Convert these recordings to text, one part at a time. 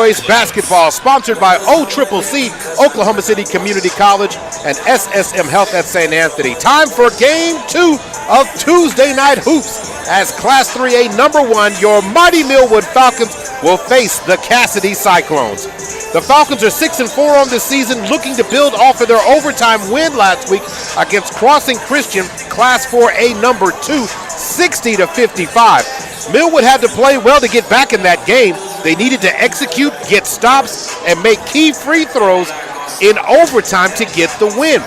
Boys Basketball, sponsored by OCCC, Oklahoma City Community College, and SSM Health at St. Anthony. Time for Game 2 of Tuesday Night Hoops, as Class 3A number 1, your mighty Millwood Falcons will face the Casady Cyclones. The Falcons are 6-4 on this season, looking to build off of their overtime win last week against Crossing Christian, Class 4A number 2, 60-55. Millwood had to play well to get back in that game. They needed to execute, get stops, and make key free throws in overtime to get the win.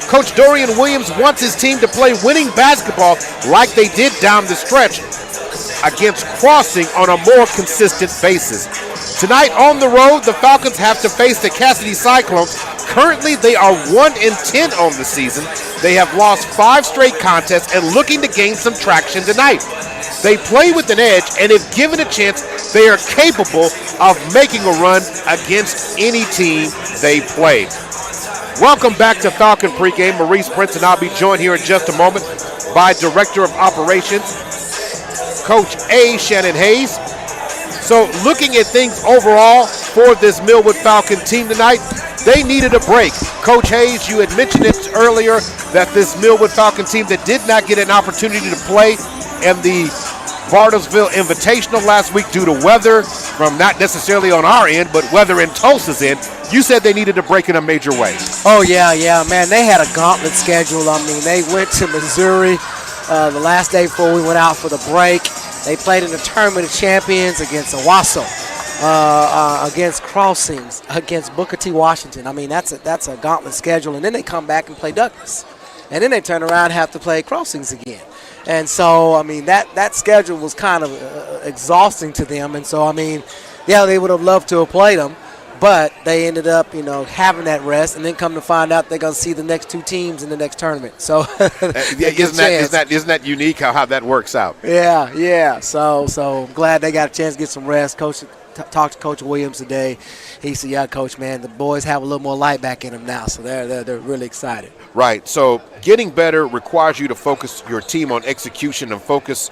Coach Dorian Williams wants his team to play winning basketball like they did down the stretch against Crossing on a more consistent basis. Tonight on the road, the Falcons have to face the Casady Cyclones. Currently, they are 1-10 on the season. They have lost 5 straight contests and looking to gain some traction tonight. They play with an edge, and if given a chance, they are capable of making a run against any team they play. Welcome back to Falcon Pregame. Maurice Prince and I'll be joined here in just a moment by Director of Operations, Coach A. Shannon Hayes. So looking at things overall for this Millwood Falcon team tonight, they needed a break. Coach Hayes, you had mentioned it earlier that this Millwood Falcon team that did not get an opportunity to play in the Bartlesville Invitational last week due to weather from not necessarily on our end, but weather in Tulsa's end. You said they needed a break in a major way. Oh, yeah, man. They had a gauntlet schedule. I mean, they went to Missouri the last day before we went out for the break. They played in the Tournament of Champions against Owasso, against Crossings, against Booker T. Washington. I mean, that's a gauntlet schedule. And then they come back and play Douglas. And then they turn around and have to play Crossings again. And so, I mean, that schedule was kind of exhausting to them. And so, I mean, yeah, they would have loved to have played them, but they ended up, having that rest, and then come to find out they're going to see the next 2 teams in the next tournament. So, isn't that unique how that works out? Yeah. So I'm glad they got a chance to get some rest. Coach talked to Coach Williams today. He said, "Yeah, Coach, man, the boys have a little more light back in them now, so they're really excited." Right. So getting better requires you to focus your team on execution and focus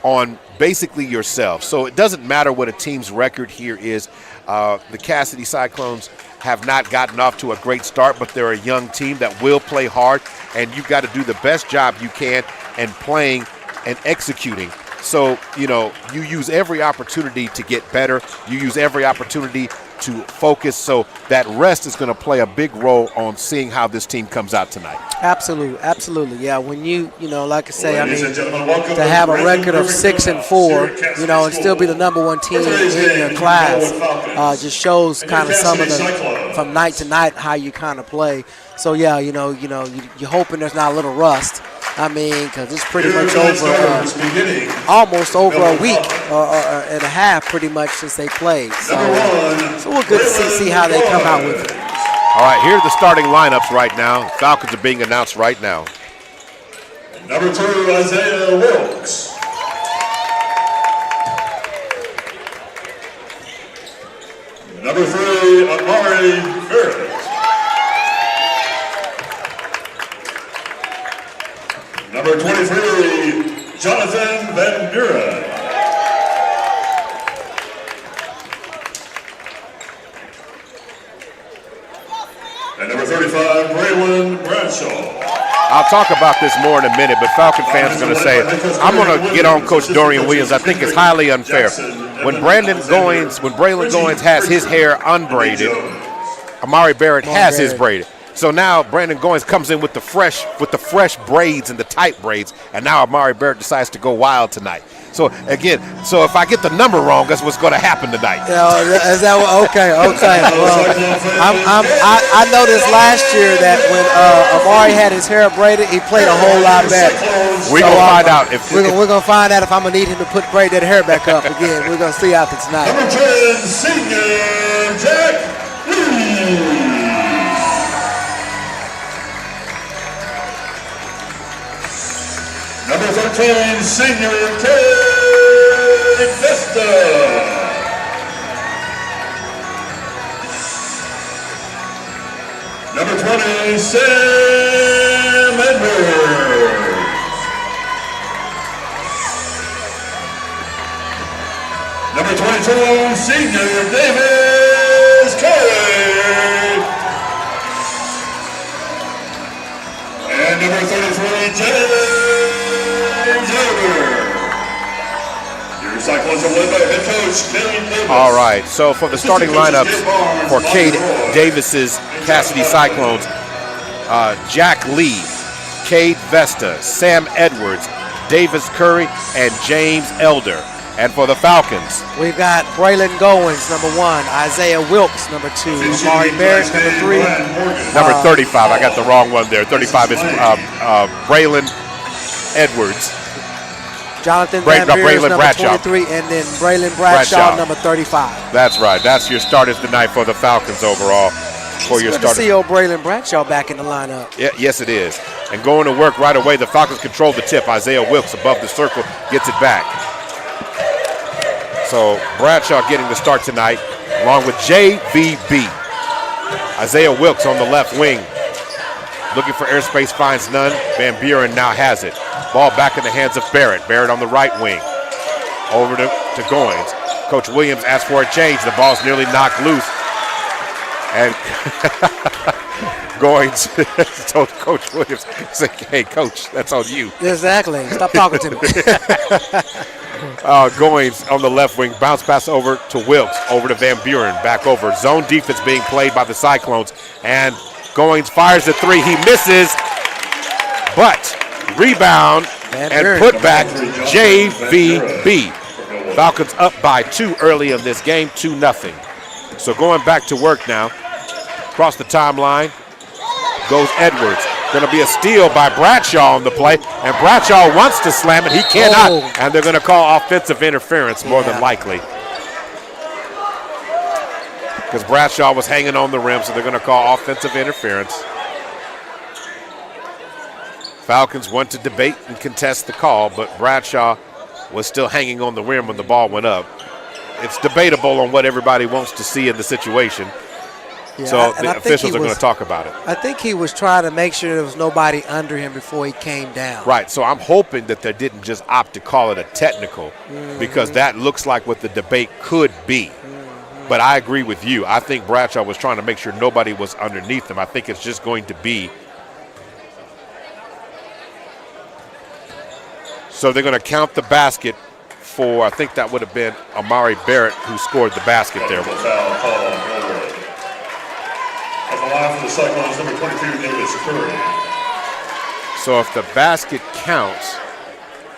on basically yourself. So it doesn't matter what a team's record here is. The Casady Cyclones have not gotten off to a great start, but they're a young team that will play hard, and you've got to do the best job you can in playing and executing. So, you use every opportunity to get better. You use every opportunity to focus. So that rest is going to play a big role on seeing how this team comes out tonight. Absolutely. Yeah, when like I say, to have a record of 6-4, and still be the number 1 team in your class, just shows kind of some of the, from night to night, how you kind of play. So yeah, you're hoping there's not a little rust. I mean, because it's pretty much almost over a week and a half pretty much since they played. So we're good to see how they come out with it. All right, here are the starting lineups right now. Falcons are being announced right now. Number 2, Isaiah Wilkes. Number 3, Amari Barrett. Number 23, Jonathan Van Buren. And number 35, Braylon Bradshaw. I'll talk about this more in a minute, but Falcon fans are going to say, I'm going to get on Coach Dorian Williams. I think it's highly unfair. When Braylon Goins has his hair unbraided, Amari Barrett has his braided. So now Brandon Goins comes in with the fresh braids and the tight braids, and now Amari Barrett decides to go wild tonight. So again, if I get the number wrong, that's what's going to happen tonight. Is that okay? Well, I noticed last year that when Amari had his hair braided, he played a whole lot better. We're gonna find out if we're gonna find out if I'm gonna need him to braid that hair back up again. We're gonna see after tonight. Number 10, senior Jack Lee. Number 13, senior Cade Vesta. Number 20, Sam Edwards. Number 22, senior David All right, so for the starting lineups for Cade Davis's Casady Cyclones, Jack Lee, Cade Vesta, Sam Edwards, Davis Curry, and James Elder. And for the Falcons, we've got Braylon Goins, number 1, Isaiah Wilkes, number 2, Amari Barrett, number 3. Number 35, I got the wrong one there. 35 is Braylon Edwards. Jonathan Van Beers, number Bradshaw. 23, and then Braylon Bradshaw, number 35. That's right. That's your starters tonight for the Falcons overall. For your starters. It's good to see old Braylon Bradshaw back in the lineup. Yeah, yes, it is. And going to work right away, the Falcons control the tip. Isaiah Wilkes above the circle gets it back. So Bradshaw getting the start tonight, along with JVB. Isaiah Wilkes on the left wing. Looking for airspace, finds none. Van Buren now has it. Ball back in the hands of Barrett. Barrett on the right wing. Over to Goins. Coach Williams asks for a change. The ball's nearly knocked loose. And Goins told Coach Williams, say, hey, Coach, that's on you. Exactly. Stop talking to me. Goins on the left wing. Bounce pass over to Wilkes. Over to Van Buren. Back over. Zone defense being played by the Cyclones. And Goins fires the 3. He misses. But rebound and put back JVB. Falcons up by 2 early in this game, 2-0. So going back to work now. Across the timeline goes Edwards. Going to be a steal by Bradshaw on the play. And Bradshaw wants to slam it. He cannot. Oh. And they're going to call offensive interference more than likely. Because Bradshaw was hanging on the rim, so they're going to call offensive interference. Falcons want to debate and contest the call, but Bradshaw was still hanging on the rim when the ball went up. It's debatable on what everybody wants to see in the situation. Yeah, so the officials are going to talk about it. I think he was trying to make sure there was nobody under him before he came down. Right, so I'm hoping that they didn't just opt to call it a technical because that looks like what the debate could be. But I agree with you. I think Bradshaw was trying to make sure nobody was underneath him. I think it's just going to be. So they're going to count the basket for, I think that would have been Amari Barrett who scored the basket there. At the line for the Cyclones, number 22, Davis Curry. So if the basket counts,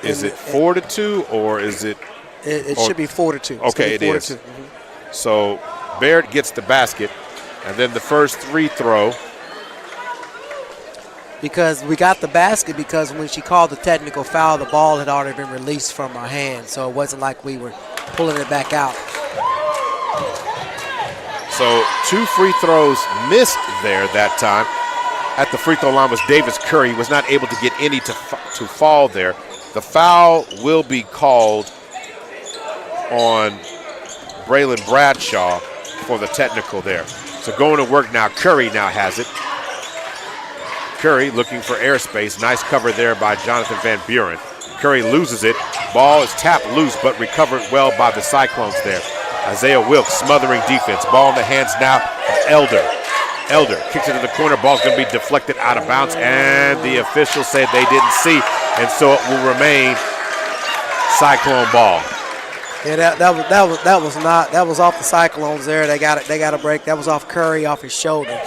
is it 4-2 or is it? It should be 4-2. Okay, it is. So Barrett gets the basket, and then the first free throw. Because we got the basket because when she called the technical foul, the ball had already been released from our hand, so it wasn't like we were pulling it back out. So 2 free throws missed there that time. At the free throw line was Davis Curry. He was not able to get any to fall there. The foul will be called on Braylon Bradshaw for the technical there. So going to work now. Curry now has it. Curry looking for airspace. Nice cover there by Jonathan Van Buren. Curry loses it. Ball is tapped loose, but recovered well by the Cyclones there. Isaiah Wilkes smothering defense. Ball in the hands now of Elder. Elder kicks it to the corner. Ball's going to be deflected out of bounds, and the officials said they didn't see, and so it will remain Cyclone ball. Yeah, that was off the Cyclones there. They got a break. That was off Curry, off his shoulder.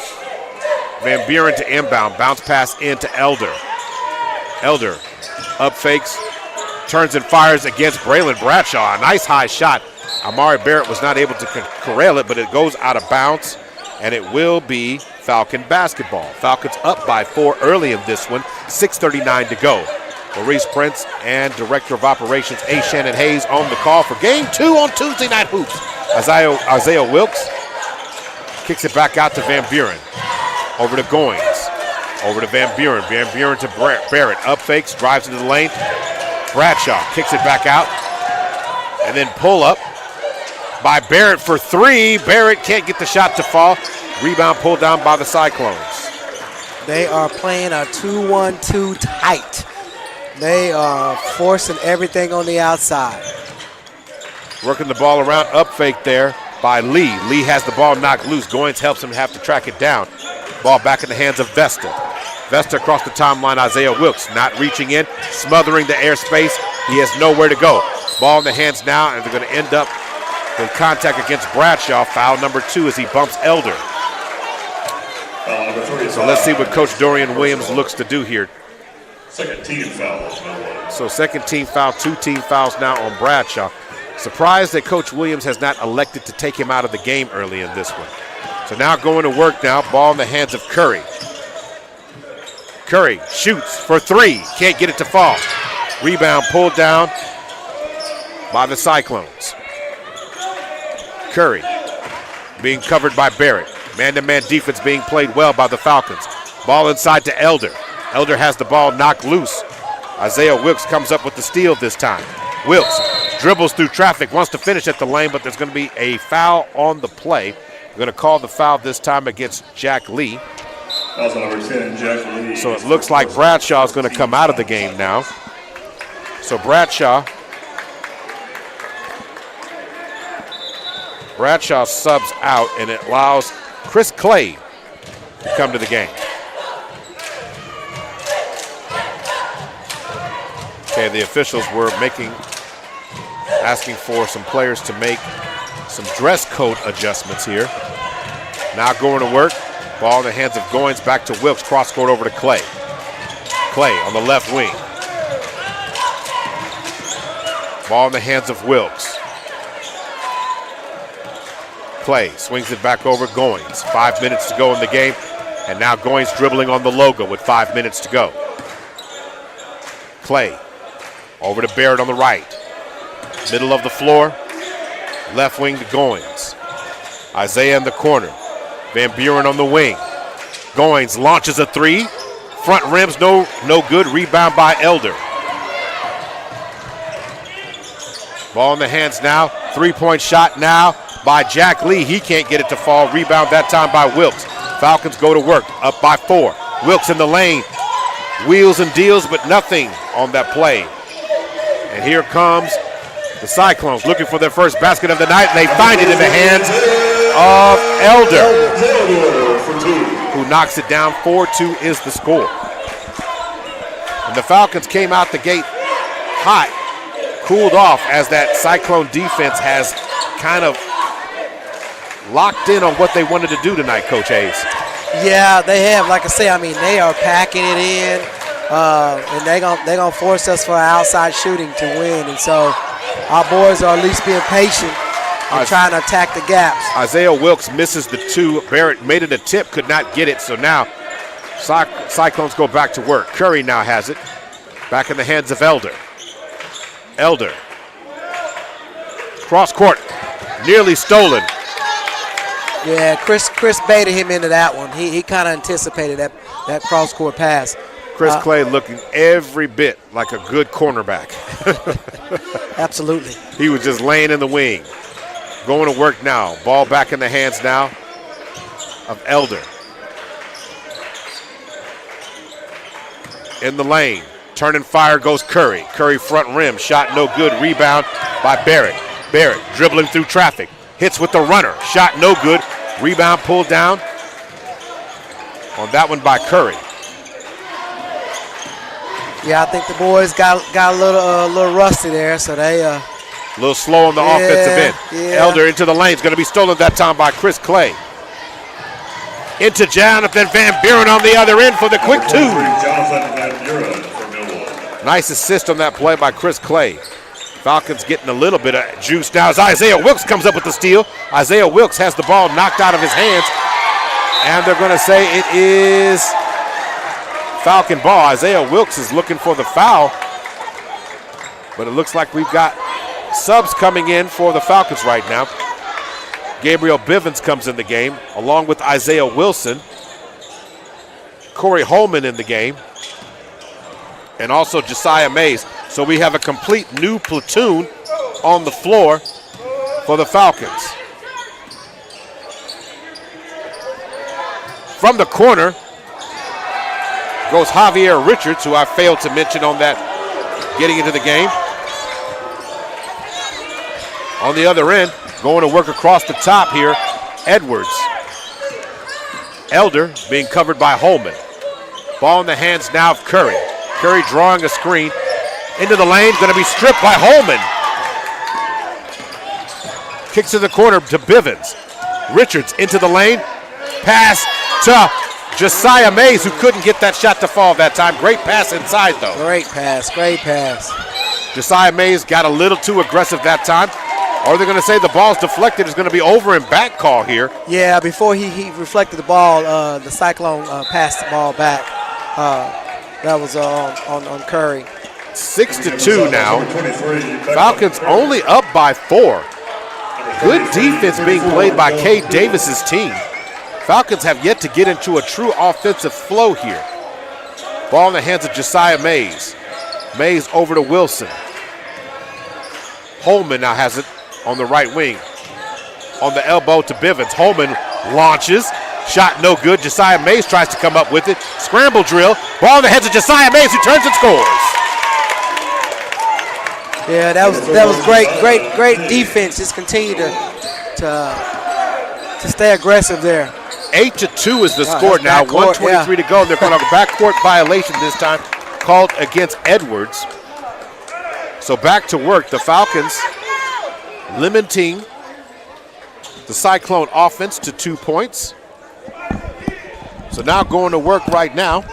Van Buren to inbound. Bounce pass into Elder. Elder up fakes, turns and fires against Braylon Bradshaw. A nice high shot. Amari Barrett was not able to corral it, but it goes out of bounds, and it will be Falcon basketball. Falcons up by 4 early in this one. 6:39 to go. Maurice Prince and Director of Operations A. Shannon Hayes on the call for Game 2 on Tuesday Night Hoops. Isaiah Wilkes kicks it back out to Van Buren. Over to Goins. Over to Van Buren. Van Buren to Barrett. Up fakes, drives into the lane. Bradshaw kicks it back out. And then pull up by Barrett for 3. Barrett can't get the shot to fall. Rebound pulled down by the Cyclones. They are playing a 2-1-2 tight. They are forcing everything on the outside. Working the ball around, up fake there by Lee. Lee has the ball knocked loose. Goins helps him have to track it down. Ball back in the hands of Vesta. Vesta across the timeline, Isaiah Wilkes not reaching in, smothering the airspace. He has nowhere to go. Ball in the hands now, and they're going to end up With contact against Bradshaw, foul number 2 as he bumps Elder. So let's see what Coach Dorian Williams looks to do here. Second team foul. So second team foul, 2 team fouls now on Bradshaw. Surprised that Coach Williams has not elected to take him out of the game early in this one. So now going to work now, ball in the hands of Curry. Curry shoots for 3, can't get it to fall. Rebound pulled down by the Cyclones. Curry being covered by Barrett. Man-to-man defense being played well by the Falcons. Ball inside to Elder. Elder has the ball knocked loose. Isaiah Wilkes comes up with the steal this time. Wilkes dribbles through traffic, wants to finish at the lane, but there's going to be a foul on the play. We're going to call the foul this time against Jack Lee. That's number 10, Jack Lee. So it looks like Bradshaw is going to come out of the game now. So Bradshaw subs out, and it allows Chris Clay to come to the game. Okay, the officials were asking for some players to make some dress code adjustments here. Now going to work. Ball in the hands of Goins, back to Wilkes. Cross court over to Clay. Clay on the left wing. Ball in the hands of Wilkes. Clay swings it back over Goins. 5 minutes to go in the game. And now Goins dribbling on the logo with 5 minutes to go. Clay over to Barrett on the right. Middle of the floor. Left wing to Goins. Isaiah in the corner. Van Buren on the wing. Goins launches a 3. Front rims no good. Rebound by Elder. Ball in the hands now. 3-point shot now by Jack Lee. He can't get it to fall. Rebound that time by Wilkes. Falcons go to work. Up by 4. Wilkes in the lane. Wheels and deals, but nothing on that play. And here comes the Cyclones looking for their first basket of the night, and they find it in the hands of Elder, who knocks it down. 4-2 is the score. And the Falcons came out the gate hot, cooled off as that Cyclone defense has kind of locked in on what they wanted to do tonight, Coach Hayes. Yeah, they have. Like I say, I mean, they are packing it in, and they're gonna force us for outside shooting to win. And so our boys are at least being patient and trying to attack the gaps. Isaiah Wilkes misses the 2. Barrett made an attempt, could not get it. So now Cyclones go back to work. Curry now has it. Back in the hands of Elder. Elder. Cross court. Nearly stolen. Yeah, Chris baited him into that one. He kind of anticipated that cross court pass. Chris Clay looking every bit like a good cornerback. Absolutely. He was just laying in the wing. Going to work now. Ball back in the hands now of Elder. In the lane. Turn and fire goes Curry. Curry front rim. Shot no good. Rebound by Barrett. Barrett dribbling through traffic. Hits with the runner. Shot no good. Rebound pulled down on that one by Curry. Yeah, I think the boys got a little rusty there, so they a little slow on the offensive end. Yeah. Elder into the lane. It's going to be stolen that time by Chris Clay. Into Jonathan Van Buren on the other end for the quick 2. Jonathan Van Buren for Millwood. Nice assist on that play by Chris Clay. Falcons getting a little bit of juice now as Isaiah Wilkes comes up with the steal. Isaiah Wilkes has the ball knocked out of his hands, and they're going to say it is Falcon ball. Isaiah Wilkes is looking for the foul, but it looks like we've got subs coming in for the Falcons right now. Gabriel Bivens comes in the game, along with Isaiah Wilson. Corey Holman in the game, and also Josiah Mays. So we have a complete new platoon on the floor for the Falcons. From the corner goes Javier Richards, who I failed to mention on that getting into the game. On the other end, going to work across the top here, Edwards. Elder being covered by Holman. Ball in the hands now of Curry. Curry drawing a screen. Into the lane, going to be stripped by Holman. Kicks to the corner to Bivens. Richards into the lane. Pass to Josiah Mays, who couldn't get that shot to fall that time. Great pass inside, though. Great pass, great pass. Josiah Mays got a little too aggressive that time. Or they're going to say the ball's deflected. It's going to be over and back call here. Yeah, before he reflected the ball, the Cyclone passed the ball back. That was on Curry. 6-2 now. Falcons only up by 4. Good defense being played by Cade Davis's team. Falcons have yet to get into a true offensive flow here. Ball in the hands of Josiah Mays. Mays over to Wilson. Holman now has it on the right wing. On the elbow to Bivens. Holman launches. Shot no good. Josiah Mays tries to come up with it. Scramble drill. Ball in the hands of Josiah Mays, who turns and scores. Yeah, that was great defense. Just continue to stay aggressive there. 8-2 is the score now. 1:23 to go. They're going to have a backcourt violation this time called against Edwards. So back to work. The Falcons limiting the Cyclone offense to 2 points. So now going to work right now.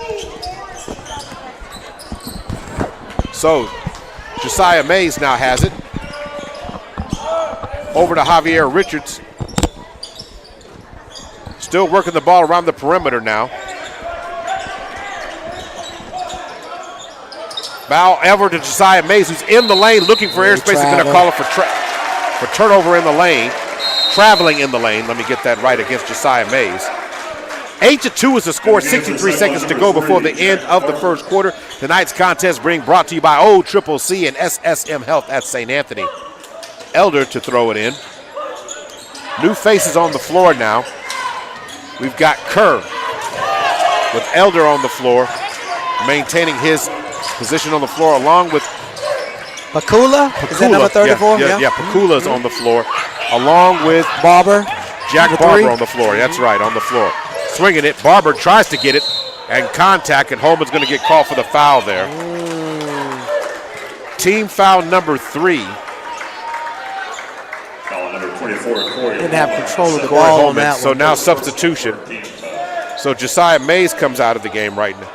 So Josiah Mays now has it. Over to Javier Richards. Still working the ball around the perimeter now. Ball ever to Josiah Mays, who's in the lane looking for airspace. They're going to call it for turnover in the lane. Traveling in the lane. Let me get that right against Josiah Mays. 8-2 is the score. 63 seconds to go before the end of the first quarter. Tonight's contest being brought to you by OCCC and SSM Health at St. Anthony. Elder to throw it in. New faces on the floor now. We've got Kerr with Elder on the floor, maintaining his position on the floor along with Pakula. Is that number 34? Yeah, Pakula's on the floor, along with Barber. Jack Barber on the floor. That's right, on the floor. Swinging it. Barber tries to get it and contact, and Holman's going to get called for the foul there. Team foul number 3. Foul number 24. Didn't have control of the ball on that one. So now substitution. So Josiah Mays comes out of the game right now.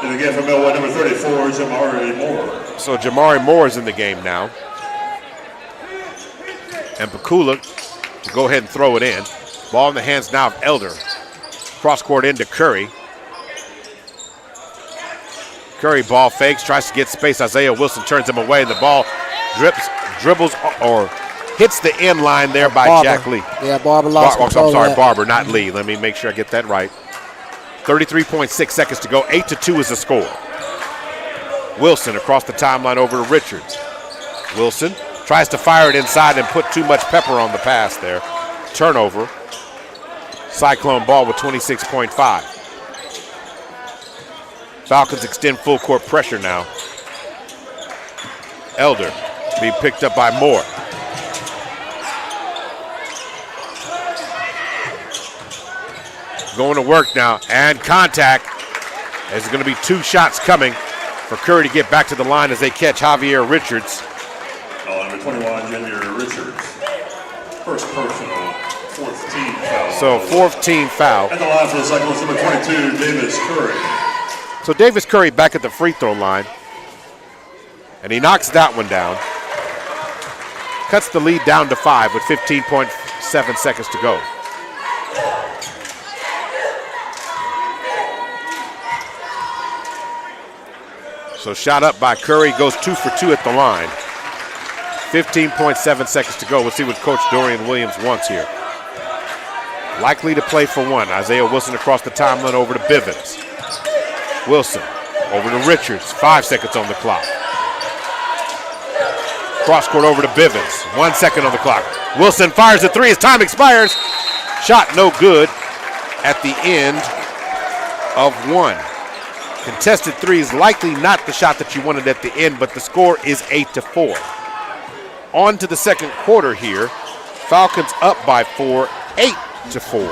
And again from Millwood, number 34, Jamari Moore. So Jamari Moore is in the game now. And Pakula to go ahead and throw it in. Ball in the hands now of Elder. Cross court into Curry. Curry ball fakes, tries to get space. Isaiah Wilson turns him away. The ball dribbles or hits the end line there by Barber. Jack Lee. Yeah, Barber lost control. I'm sorry, Barber, not Lee. Let me make sure I get that right. 33.6 seconds to go. 8-2 is the score. Wilson across the timeline over to Richards. Wilson tries to fire it inside and put too much pepper on the pass there. Turnover. Cyclone ball with 26.5. Falcons extend full court pressure now. Elder being picked up by Moore. Going to work now and contact. There's going to be 2 shots coming for Curry to get back to the line as they catch Javier Richards. Number 21, Javier Richards. First personal, 4th team foul. So 4th team foul. And the line for the Cyclones, number 22, Davis Curry. So Davis Curry back at the free throw line. And he knocks that one down. Cuts the lead down to 5 with 15.7 seconds to go. So shot up by Curry, goes 2 for 2 at the line. 15.7 seconds to go. We'll see what Coach Dorian Williams wants here. Likely to play for 1. Isaiah Wilson across the timeline over to Bivens. Wilson over to Richards. 5 seconds on the clock. Cross court over to Bivens. 1 second on the clock. Wilson fires a 3 as time expires. Shot no good at the end of 1. Contested 3 is likely not the shot that you wanted at the end, but the score is 8-4. On to the second quarter here. Falcons up by 4, 8-4.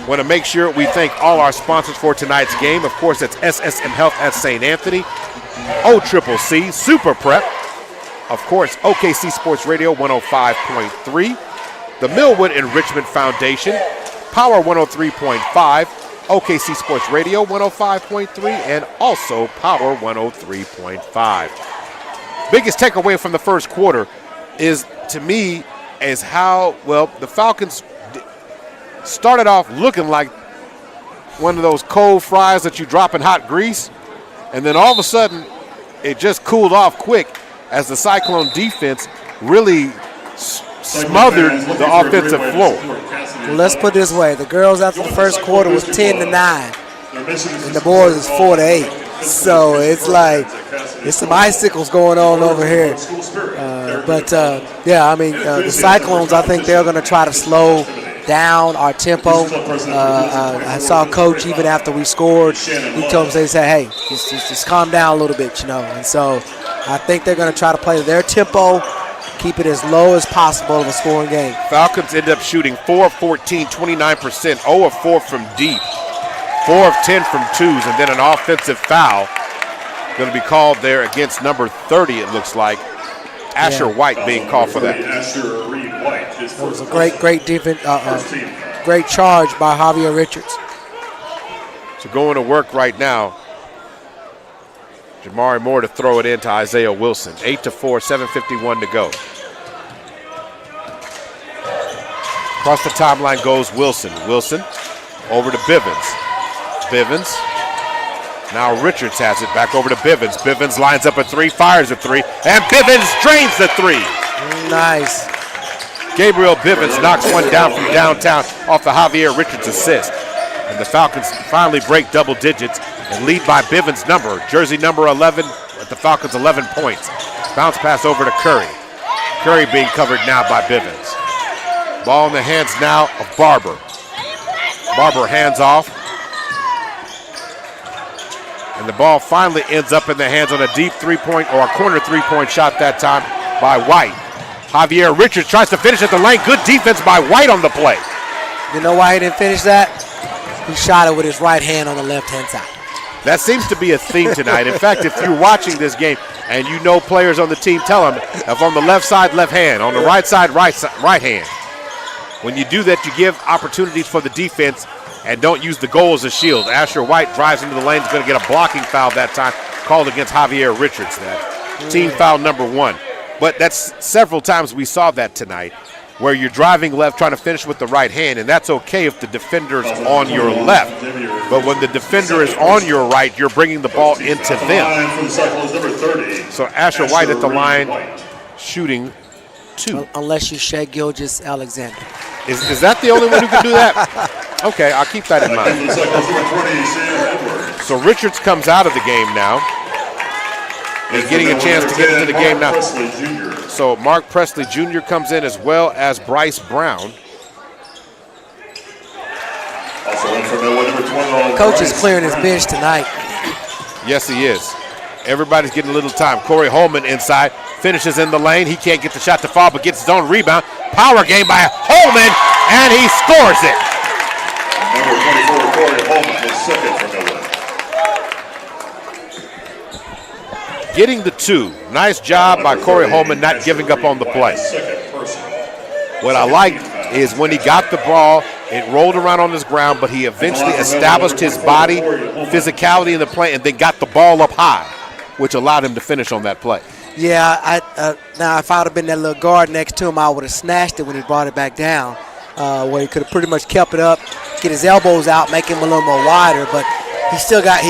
Want to make sure we thank all our sponsors for tonight's game. Of course, that's SSM Health at St. Anthony, OCCC, Super Prep, of course, OKC Sports Radio 105.3, the Millwood Enrichment Foundation, Power 103.5, OKC Sports Radio 105.3, and also Power 103.5. Biggest takeaway from the first quarter is, to me, is how, well, the Falcons started off looking like one of those cold fries that you drop in hot grease, and then all of a sudden it just cooled off quick as the Cyclone defense really smothered the offensive floor. Well, let's put it this way. The girls after the first quarter was 10-9, and the boys is 4-8. So it's like, there's some icicles going on over here. Yeah, I mean, the Cyclones, I think they're going to try to slow down our tempo. I saw Coach even after we scored. He told us, they said, hey, just calm down a little bit, you know. And so I think they're going to try to play their tempo, keep it as low as possible of a scoring game. Falcons end up shooting 4 of 14, 29%, 0 of 4 from deep, 4 of 10 from twos, and then an offensive foul going to be called there against number 30, it looks like. Asher White being called for that. That was a great defense, great charge by Javier Richards. So going to work right now, Jamari Moore to throw it in to Isaiah Wilson. 8-4, 7:51 to go. Across the timeline goes Wilson. Wilson over to Bivens. Bivens. Now Richards has it back over to Bivens. Bivens lines up a three, fires a three, and Bivens drains the three. Nice. Gabriel Bivens knocks one down from downtown off the Javier Richards assist. And the Falcons finally break double digits and lead by Bivens' number. Jersey number 11 at the Falcons 11 points. Bounce pass over to Curry. Curry being covered now by Bivens. Ball in the hands now of Barber. Barber hands off. And the ball finally ends up in the hands on a deep three-point or a corner three-point shot that time by White. Javier Richards tries to finish at the lane. Good defense by White on the play. You know why he didn't finish that? He shot it with his right hand on the left-hand side. That seems to be a theme tonight. In fact, if you're watching this game and you know players on the team, tell them if on the left side, left hand, on the right side, right hand. When you do that, you give opportunities for the defense and don't use the goal as a shield. Asher White drives into the lane. He's going to get a blocking foul that time called against Javier Richards. That team foul number 1. But that's several times we saw that tonight, where you're driving left trying to finish with the right hand, and that's okay if the defender's on your left. But when the defender is on your right, you're bringing the ball into them. So Asher White at the line shooting 2. Unless you Shea Gilgeous-Alexander. Is that the only one who can do that? Okay, I'll keep that in mind. So Richards comes out of the game now. He's getting a chance to get into the game now. So Mark Presley Jr. comes in as well as Bryce Brown. Coach is clearing his bench tonight. Yes, he is. Everybody's getting a little time. Corey Holman inside, finishes in the lane. He can't get the shot to fall, but gets his own rebound. Power game by Holman, and he scores it. Number 24, Corey Holman, is second for Millwood. Getting the 2. Nice job by Corey Holman not giving up on the play. What I like is when he got the ball, it rolled around on his ground, but he eventually established his body, physicality in the play, and then got the ball up high, which allowed him to finish on that play. Yeah, now if I would have been that little guard next to him, I would have snatched it when he brought it back down, where he could have pretty much kept it up, get his elbows out, make him a little more wider, but he still got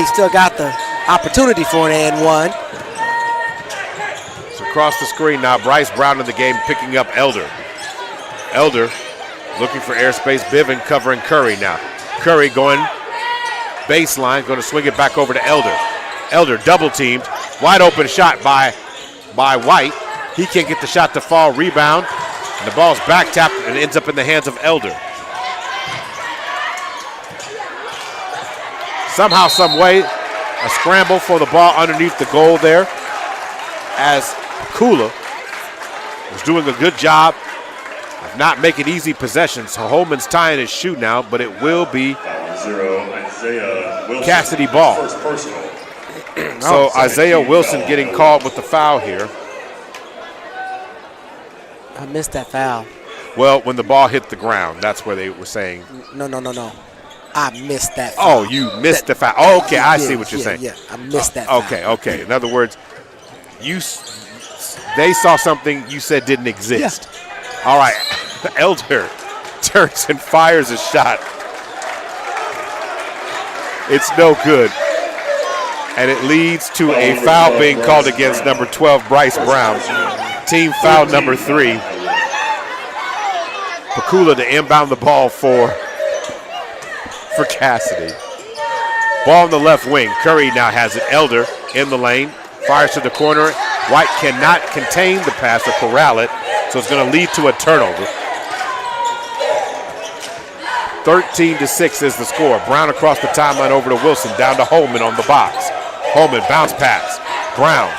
the opportunity for an and one. So across the screen now, Bryce Brown in the game picking up Elder. Elder looking for airspace. Bivens covering Curry now. Curry going baseline, going to swing it back over to Elder. Elder double teamed. Wide open shot by White. He can't get the shot to fall. Rebound. And the ball's back tapped and ends up in the hands of Elder. Somehow, some way, a scramble for the ball underneath the goal there, as Kula was doing a good job of not making easy possessions. So Holman's tying his shoe now, but it will be Casady ball. So Isaiah Wilson getting called with the foul here. I missed that foul. Well, when the ball hit the ground, that's where they were saying. No. I missed that foul. Oh, you missed the foul. Oh, okay, I see what you're saying. Yeah, I missed that foul. Okay. In other words, they saw something you said didn't exist. Yeah. All right, Elder turns and fires a shot. It's no good. And it leads to a foul being called against number 12, Bryce Brown. Team foul number 3. Pakula to inbound the ball for Casady. Ball in the left wing. Curry now has it. Elder in the lane. Fires to the corner. White cannot contain the pass or corral it, so it's going to lead to a turnover. 13-6 is the score. Brown across the timeline over to Wilson. Down to Holman on the box. Holman bounce pass. Brown.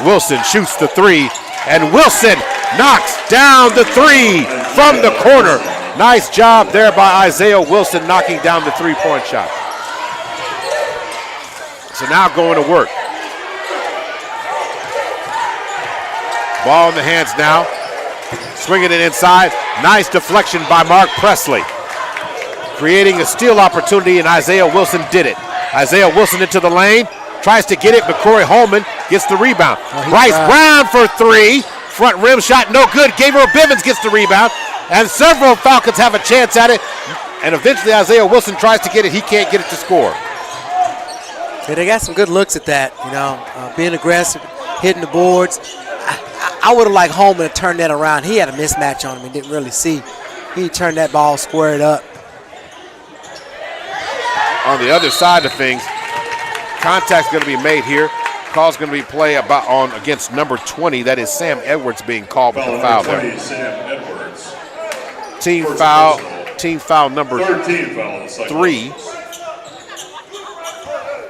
Wilson shoots the 3, and Wilson knocks down the 3 from the corner. Nice job there by Isaiah Wilson knocking down the 3-point shot. So now going to work. Ball in the hands now. Swinging it inside. Nice deflection by Mark Presley. Creating a steal opportunity, and Isaiah Wilson did it. Isaiah Wilson into the lane. Tries to get it, but Corey Holman gets the rebound. Bryce Brown for 3. Front rim shot, no good. Gabriel Bivens gets the rebound. And several Falcons have a chance at it. And eventually Isaiah Wilson tries to get it. He can't get it to score. Yeah, they got some good looks at that, being aggressive, hitting the boards. I would have liked Holman to turn that around. He had a mismatch on him and didn't really see. He turned that ball squared up. On the other side of things, contact's going to be made here. Call's going to be play against number 20. That is Sam Edwards being called with the foul there. Sam Edwards. Team foul number 3.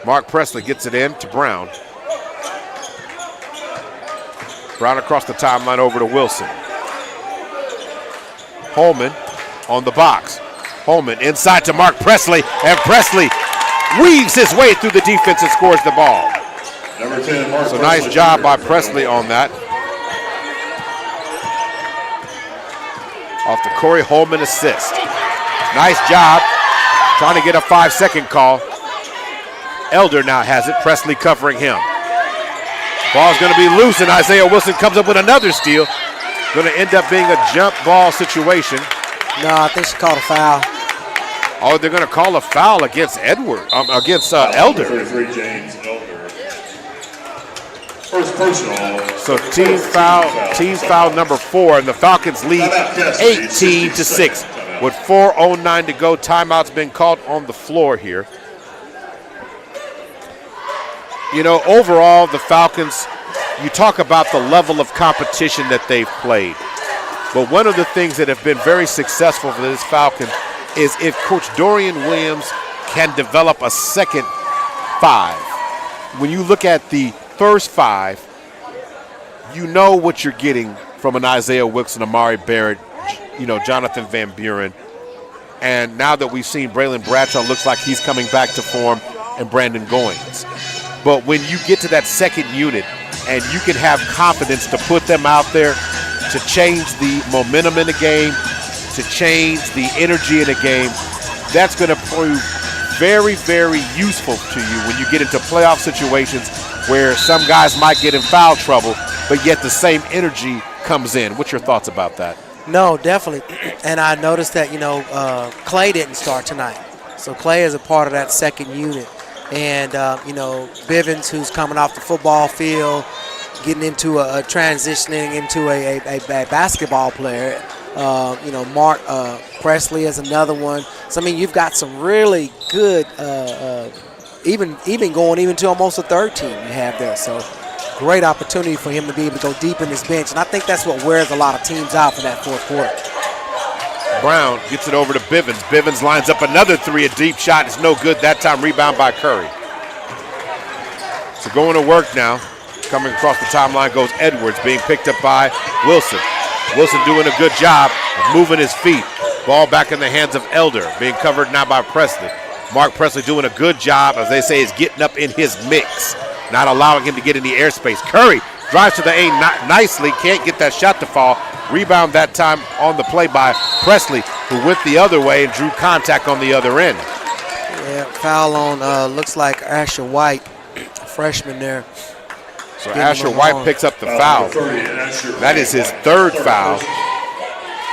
Mark Presley gets it in to Brown. Brown across the timeline over to Wilson. Holman on the box. Holman inside to Mark Presley, and Presley weaves his way through the defense and scores the ball. Number 10, Mark So nice job by Presley on that. Off the Corey Holman assist. Nice job. Trying to get a 5-second call. Elder now has it. Presley covering him. Ball's going to be loose, and Isaiah Wilson comes up with another steal. Going to end up being a jump ball situation. No, I think she called a foul. Oh, they're going to call a foul against Elder. Elder. James Elder. First personal. So team foul number 4, and the Falcons lead 18-6. With 4:09 to go, timeout's been called on the floor here. Overall, the Falcons, you talk about the level of competition that they've played. But one of the things that have been very successful for this Falcon is if Coach Dorian Williams can develop a second 5. When you look at the first 5, you know what you're getting from an Isaiah Wilson, Amari Barrett, Jonathan Van Buren. And now that we've seen Braylon Bradshaw, looks like he's coming back to form, and Brandon Goins. But when you get to that second unit and you can have confidence to put them out there to change the momentum in the game, to change the energy in the game, that's going to prove very, very useful to you when you get into playoff situations where some guys might get in foul trouble, but yet the same energy comes in. What's your thoughts about that? No, definitely. And I noticed that, Clay didn't start tonight. So Clay is a part of that second unit. And, Bivens, who's coming off the football field, getting into transitioning into a basketball player. Mark Presley is another one. So, you've got some really good, even going to almost a third team you have there. So, great opportunity for him to be able to go deep in his bench. And I think that's what wears a lot of teams out for that fourth quarter. Brown gets it over to Bivens. Bivens lines up another 3. A deep shot is no good. That time rebound by Curry. So going to work now. Coming across the timeline goes Edwards, being picked up by Wilson. Wilson doing a good job of moving his feet. Ball back in the hands of Elder, being covered now by Presley. Mark Presley doing a good job, as they say, is getting up in his mix, not allowing him to get in the airspace. Curry drives to the A nicely, can't get that shot to fall. Rebound that time on the play by Presley, who went the other way and drew contact on the other end. Yeah, foul on, looks like Asher White, freshman there. So Asher White picks up the foul. That is his third foul.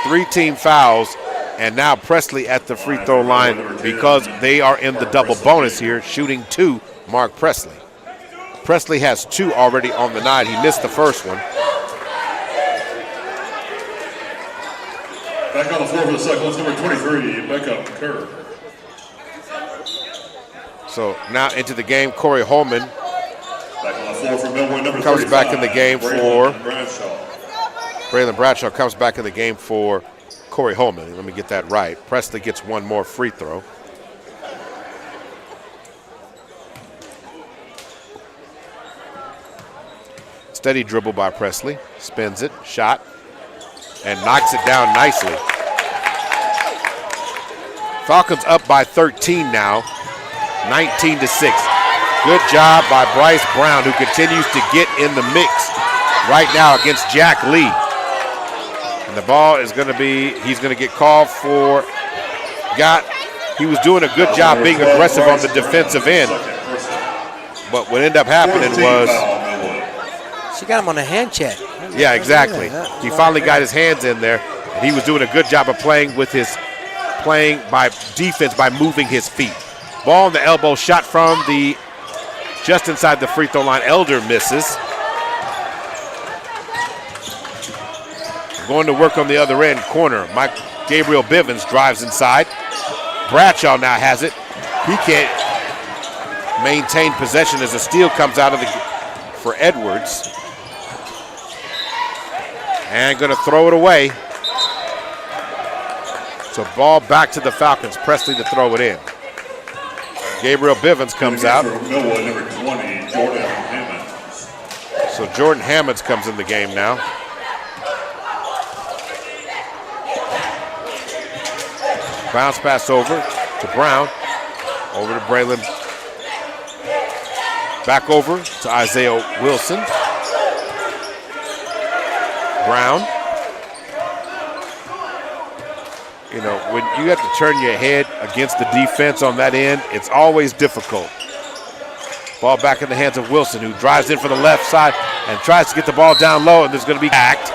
3 team fouls, and now Presley at the free throw line because they are in the double bonus here, shooting 2, Mark Presley. Presley has 2 already on the night. He missed the first one. Back on the floor for the Cyclones, number 23, Becca Kerr. So now into the game, Corey Holman Back on the floor for Millwood, number comes 35, back in the game for Bradshaw. Braylon Bradshaw comes back in the game for Corey Holman. Let me get that right. Presley gets 1 more free throw. Steady dribble by Presley. Spins it, shot, and knocks it down nicely. Falcons up by 13 now, 19-6. Good job by Bryce Brown, who continues to get in the mix right now against Jack Lee. And the ball is going to be, he's going to get called for, he was doing a good job being aggressive on the defensive end. But what ended up happening was, she got him on a hand check. yeah, exactly. He finally got his hands in there, and he was doing a good job of playing by defense by moving his feet. Ball on the elbow, shot from just inside the free throw line. Elder misses. Going to work on the other end corner. Gabriel Bivens drives inside. Bradshaw now has it. He can't maintain possession as a steal comes out for Edwards. And going to throw it away. So ball back to the Falcons. Presley to throw it in. Gabriel Bivens comes out. Millwood, number 20, Jordan Hammonds. So Jordan Hammonds comes in the game now. Bounce pass over to Brown. Over to Braylon. Back over to Isaiah Wilson. Brown. You know, when you have to turn your head against the defense on that end, it's always difficult. Ball back in the hands of Wilson, who drives in for the left side and tries to get the ball down low, and there's going to be act.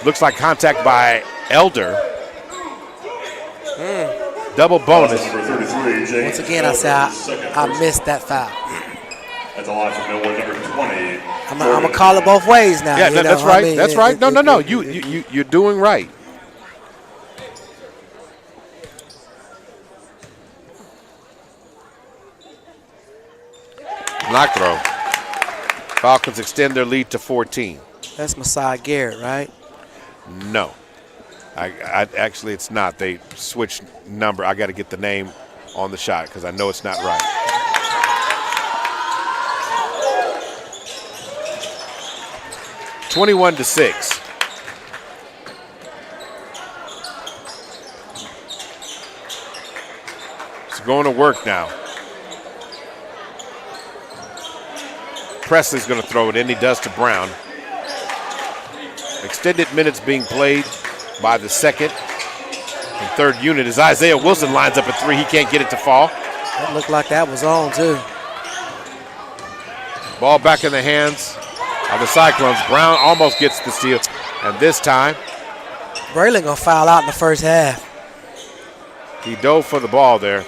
Looks like contact by Elder. Double bonus. Once again, I say I missed that foul. That's a lot from Millwood, number 20. I'm going to call it both ways now. Yeah, that's right. I mean, that's right. No. You're doing right. Block throw. Falcons extend their lead to 14. That's Messiah Garrett, right? No. I actually, it's not. They switched number. I got to get the name on the shot because I know it's not right. (21-6). It's going to work now. Presley's going to throw it in. He does to Brown. Extended minutes being played by the second and third unit as Isaiah Wilson lines up a 3. He can't get it to fall. That looked like that was on, too. Ball back in the hands of the Cyclones. Brown almost gets the steal, and this time Braylon going to foul out in the first half. he dove for the ball there.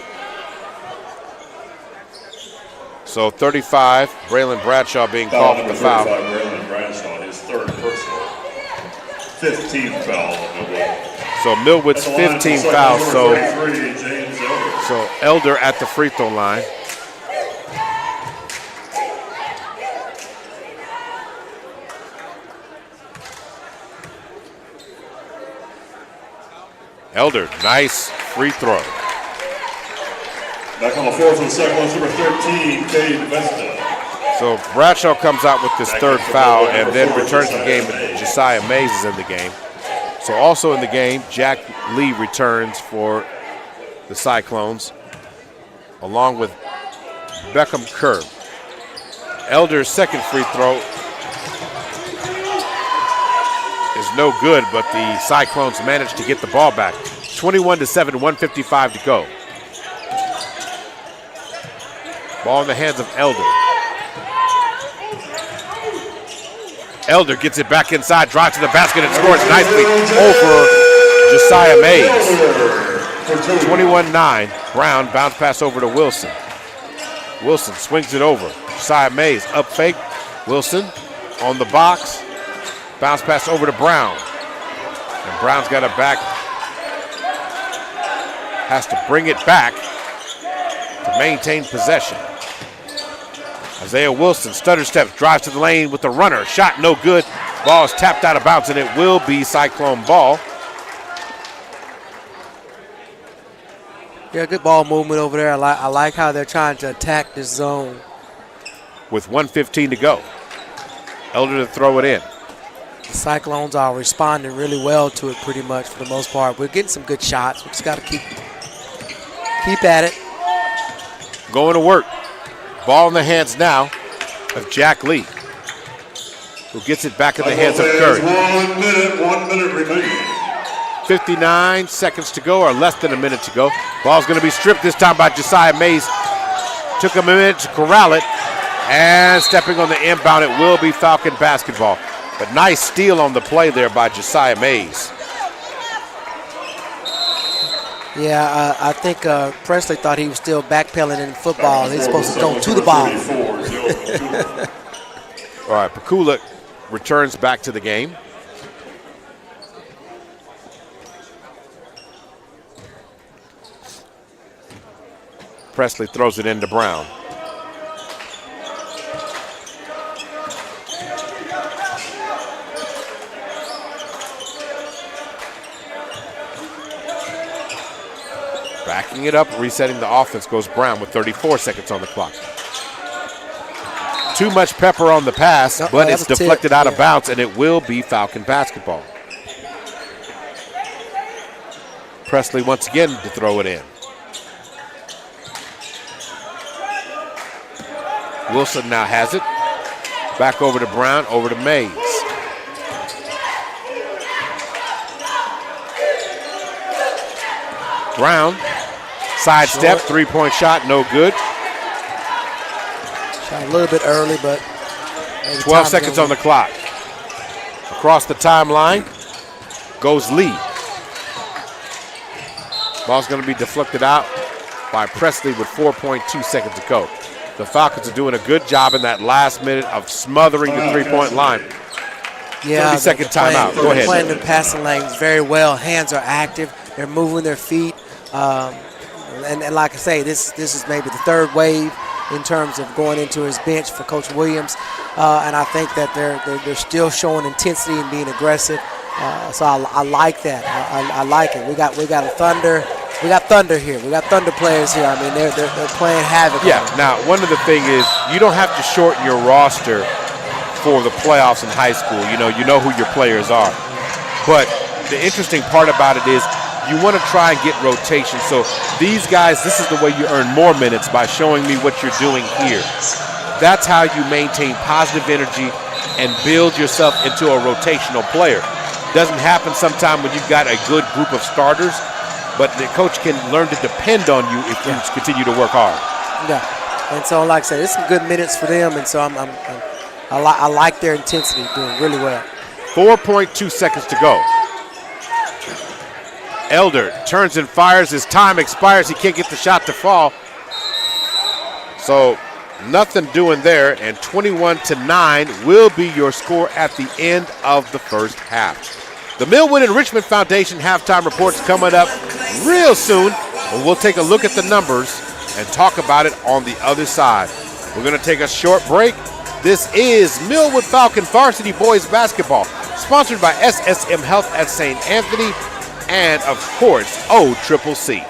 So 35, Braylon Bradshaw being called for the foul. Braylon Bradshaw, his third personal. 15th foul on Millwood. So Millwood's 15 fouls. So Elder at the free throw line. Elder, nice free throw. Back on the floor for the Cyclones, number 13, Cade Vesta. So Bradshaw comes out with this third foul and then returns the game. Josiah Mays is in the game. So also in the game, Jack Lee returns for the Cyclones, along with Beckham Kerr. Elder's second free throw is no good, but the Cyclones managed to get the ball back. 21-7, 1:55 to go. Ball in the hands of Elder. Elder gets it back inside, drives to the basket, and scores nicely over Josiah Mays. 21-9. Brown bounce pass over to Wilson. Wilson swings it over. Josiah Mays up fake. Wilson on the box. Bounce pass over to Brown. And Brown's got it back. Has to bring it back to maintain possession. Isaiah Wilson, stutter steps, drives to the lane with the runner. Shot no good. Ball is tapped out of bounds, and it will be Cyclone ball. Yeah, good ball movement over there. I like how they're trying to attack this zone. With 1:15 to go. Elder to throw it in. The Cyclones are responding really well to it pretty much for the most part. We're getting some good shots. We just got to keep at it. Going to work. Ball in the hands now of Jack Lee, who gets it back in the hands of Curry. 1 minute remaining. 59 seconds to go, or less than a minute to go. Ball's going to be stripped this time by Josiah Mays. Took him a minute to corral it. And stepping on the inbound, it will be Falcon basketball. But nice steal on the play there by Josiah Mays. Yeah, I think Presley thought he was still backpedaling in football. He's supposed to go to the ball. All right, Pakula returns back to the game. Presley throws it into Brown. Backing it up, resetting the offense goes Brown with 34 seconds on the clock. Too much pepper on the pass, but it's deflected out of bounds, and it will be Falcon basketball. Presley once again to throw it in. Wilson now has it. Back over to Brown, over to Mays. Brown, sidestep, three-point shot, no good. Shot a little bit early, but 12 seconds on the clock. Across the timeline goes Lee. Ball's going to be deflected out by Presley with 4.2 seconds to go. The Falcons are doing a good job in that last minute of smothering the three-point line. Yeah, 30-second timeout. Go ahead. They're playing the passing lanes very well. Hands are active. They're moving their feet. And like I say, this is maybe the third wave in terms of going into his bench for Coach Williams. And I think that they're still showing intensity and being aggressive. So I like that. I like it. We got a Thunder. We got Thunder here. We got Thunder players here. I mean, they're playing havoc. Yeah. Now, one of the things is you don't have to shorten your roster for the playoffs in high school. You know who your players are. But the interesting part about it is you want to try and get rotation. So these guys, this is the way you earn more minutes, by showing me what you're doing here. That's how you maintain positive energy and build yourself into a rotational player. Doesn't happen sometime when you've got a good group of starters, but the coach can learn to depend on you if you continue to work hard. Yeah, and so like I said, it's some good minutes for them, and so I like their intensity, doing really well. 4.2 seconds to go. Elder turns and fires. His time expires. He can't get the shot to fall. So nothing doing there, and 21-9 will be your score at the end of the first half. The Millwood and Richmond Foundation halftime report's coming up real soon, and we'll take a look at the numbers and talk about it on the other side. We're going to take a short break. This is Millwood Falcon Varsity Boys Basketball, sponsored by SSM Health at St. Anthony and, of course, OCCC.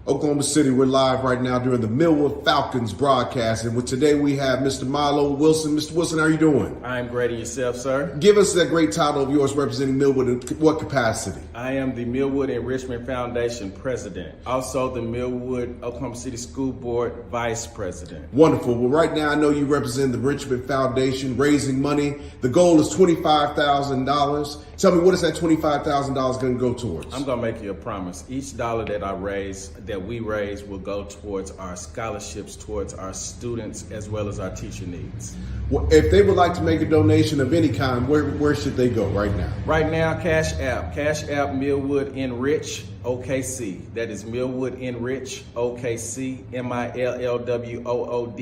Oklahoma City, we're live right now during the Millwood Falcons broadcast. And today we have Mr. Milo Wilson. Mr. Wilson, how are you doing? I'm great, and yourself, sir? Give us that great title of yours representing Millwood in what capacity? I am the Millwood Enrichment Foundation president, also the Millwood Oklahoma City School Board vice president. Wonderful. Well, right now I know you represent the Enrichment Foundation, raising money. The goal is $25,000. Tell me, what is that $25,000 going to go towards? I'm going to make you a promise. Each dollar that we raise will go towards our scholarships, towards our students, as well as our teacher needs. Well, if they would like to make a donation of any kind, where should they go right now? Right now, Cash App Millwood Enrich OKC. That is Millwood Enrich OKC, MILLWOOD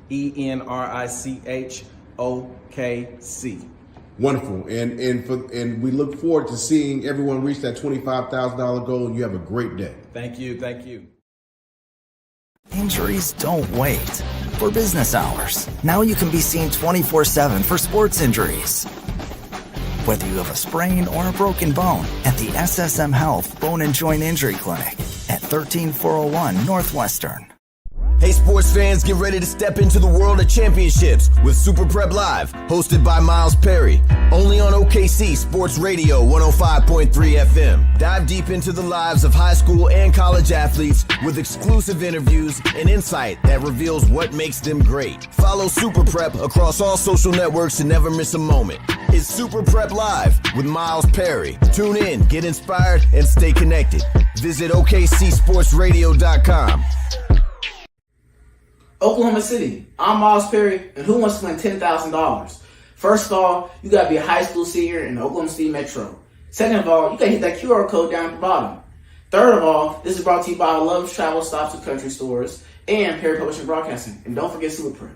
ENRICH OKC. Wonderful, and we look forward to seeing everyone reach that $25,000 goal. And you have a great day. Thank you. Injuries don't wait for business hours. Now you can be seen 24/7 for sports injuries. Whether you have a sprain or a broken bone, at the SSM Health Bone and Joint Injury Clinic at 13401 Northwestern. Hey sports fans, get ready to step into the world of championships with Super Prep Live, hosted by Miles Perry, only on OKC Sports Radio 105.3 FM. Dive deep into the lives of high school and college athletes with exclusive interviews and insight that reveals what makes them great. Follow Super Prep across all social networks to never miss a moment. It's Super Prep Live with Miles Perry. Tune in, get inspired, and stay connected. Visit OKCSportsRadio.com. Oklahoma City, I'm Miles Perry, and who wants to win $10,000? First of all, you gotta be a high school senior in the Oklahoma City Metro. Second of all, you gotta hit that QR code down at the bottom. Third of all, this is brought to you by Love's Travel Stops and Country Stores and Perry Publishing Broadcasting. And don't forget Super Prep.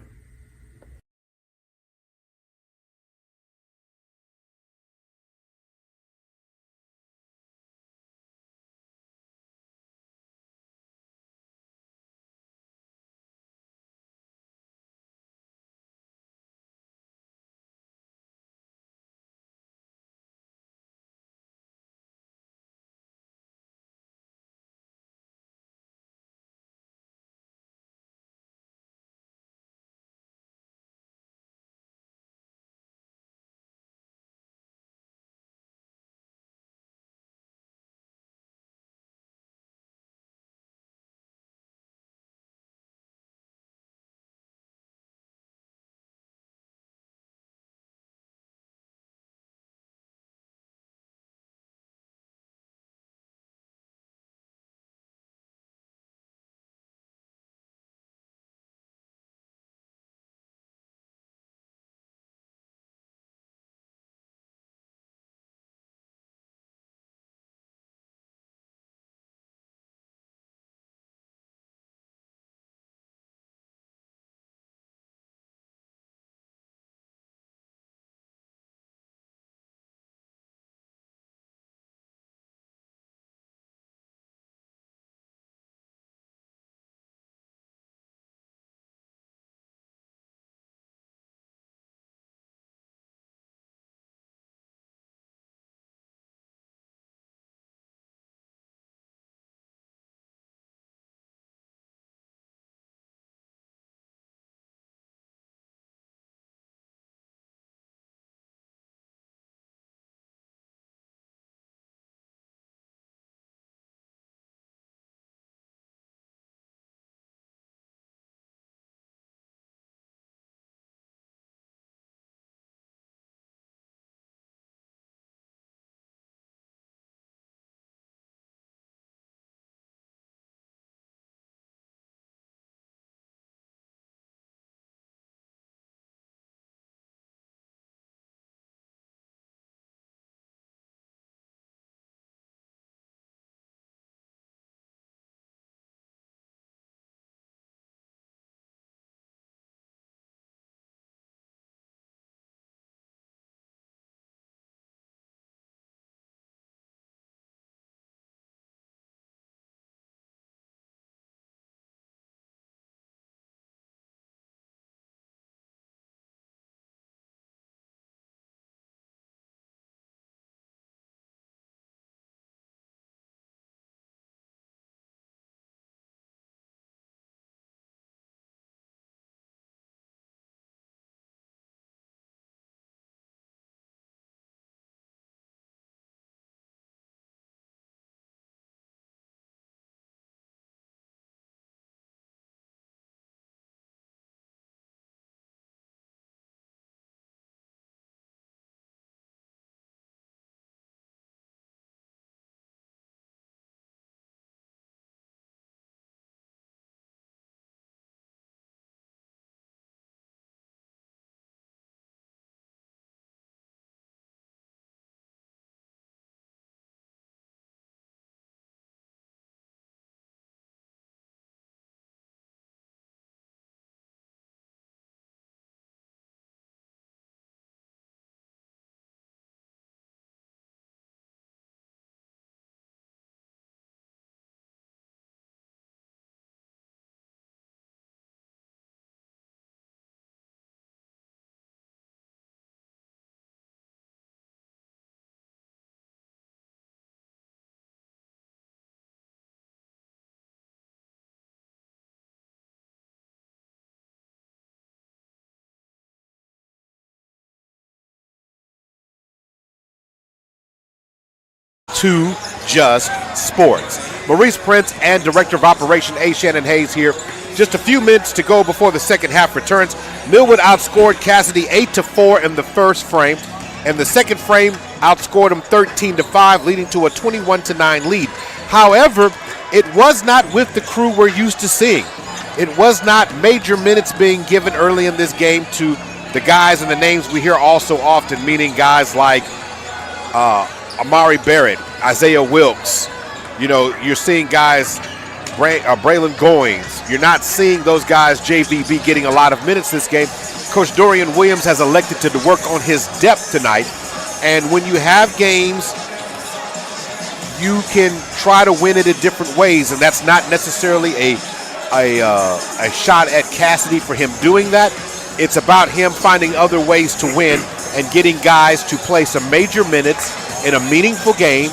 to just sports. Maurice Prince and Director of Operation A. Shannon Hayes here. Just a few minutes to go before the second half returns. Millwood outscored Casady 8-4 in the first frame. And the second frame outscored them 13-5, leading to a 21-9 lead. However, it was not with the crew we're used to seeing. It was not major minutes being given early in this game to the guys and the names we hear all so often, meaning guys like Amari Barrett, Isaiah Wilkes. You know, you're seeing guys, Braylon Goings. You're not seeing those guys, JVB, getting a lot of minutes this game. Coach Dorian Williams has elected to work on his depth tonight. And when you have games, you can try to win it in different ways, and that's not necessarily a shot at Casady for him doing that. It's about him finding other ways to win and getting guys to play some major minutes in a meaningful game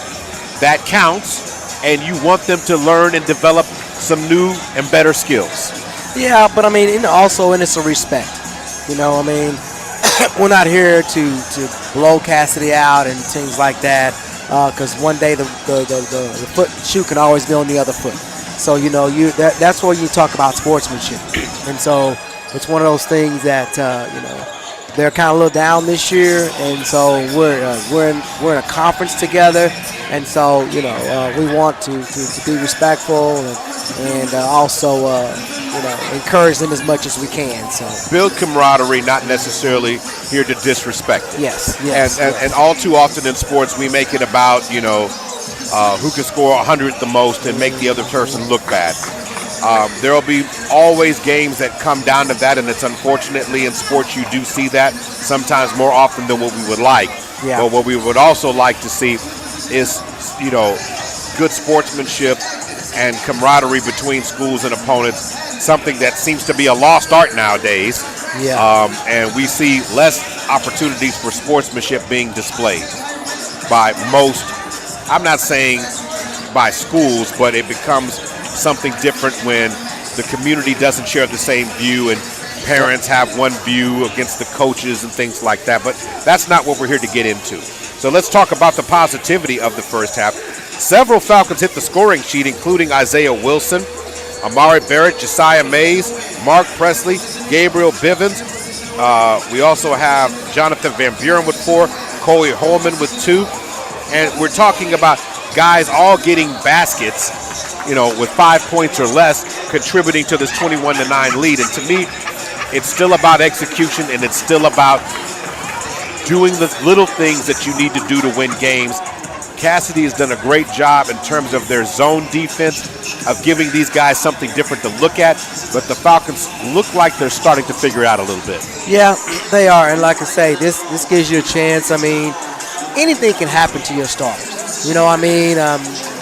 that counts, and you want them to learn and develop some new and better skills. Yeah, but I mean, and also, and it's a respect. You know, I mean, we're not here to blow Casady out and things like that, because one day the shoe can always be on the other foot. So, you know, that's where you talk about sportsmanship. And so it's one of those things that, you know, they're kind of a little down this year, and so we're in a conference together, and so, you know, we want to be respectful and also you know, encourage them as much as we can. So build camaraderie, not necessarily here to disrespect it. Yes. And all too often in sports, we make it about, you know, who can score 100 the most and make the other person look bad. There will be always games that come down to that, and it's unfortunately in sports you do see that sometimes more often than what we would like. Yeah. But what we would also like to see is, you know, good sportsmanship and camaraderie between schools and opponents, something that seems to be a lost art nowadays. Yeah. And we see less opportunities for sportsmanship being displayed by most, I'm not saying by schools, but it becomes something different when the community doesn't share the same view and parents have one view against the coaches and things like that. But that's not what we're here to get into. So let's talk about the positivity of the first half. Several Falcons hit the scoring sheet, including Isaiah Wilson, Amari Barrett, Josiah Mays, Mark Presley, Gabriel Bivens. We also have Jonathan Van Buren with 4, Coley Holman with 2. And we're talking about guys all getting baskets, you know, with 5 points or less, contributing to this 21-9 lead. And to me, it's still about execution, and it's still about doing the little things that you need to do to win games. Casady has done a great job in terms of their zone defense, of giving these guys something different to look at, but the Falcons look like they're starting to figure it out a little bit. Yeah, they are, and like I say, this gives you a chance. I mean, anything can happen to your starters. You know what I mean?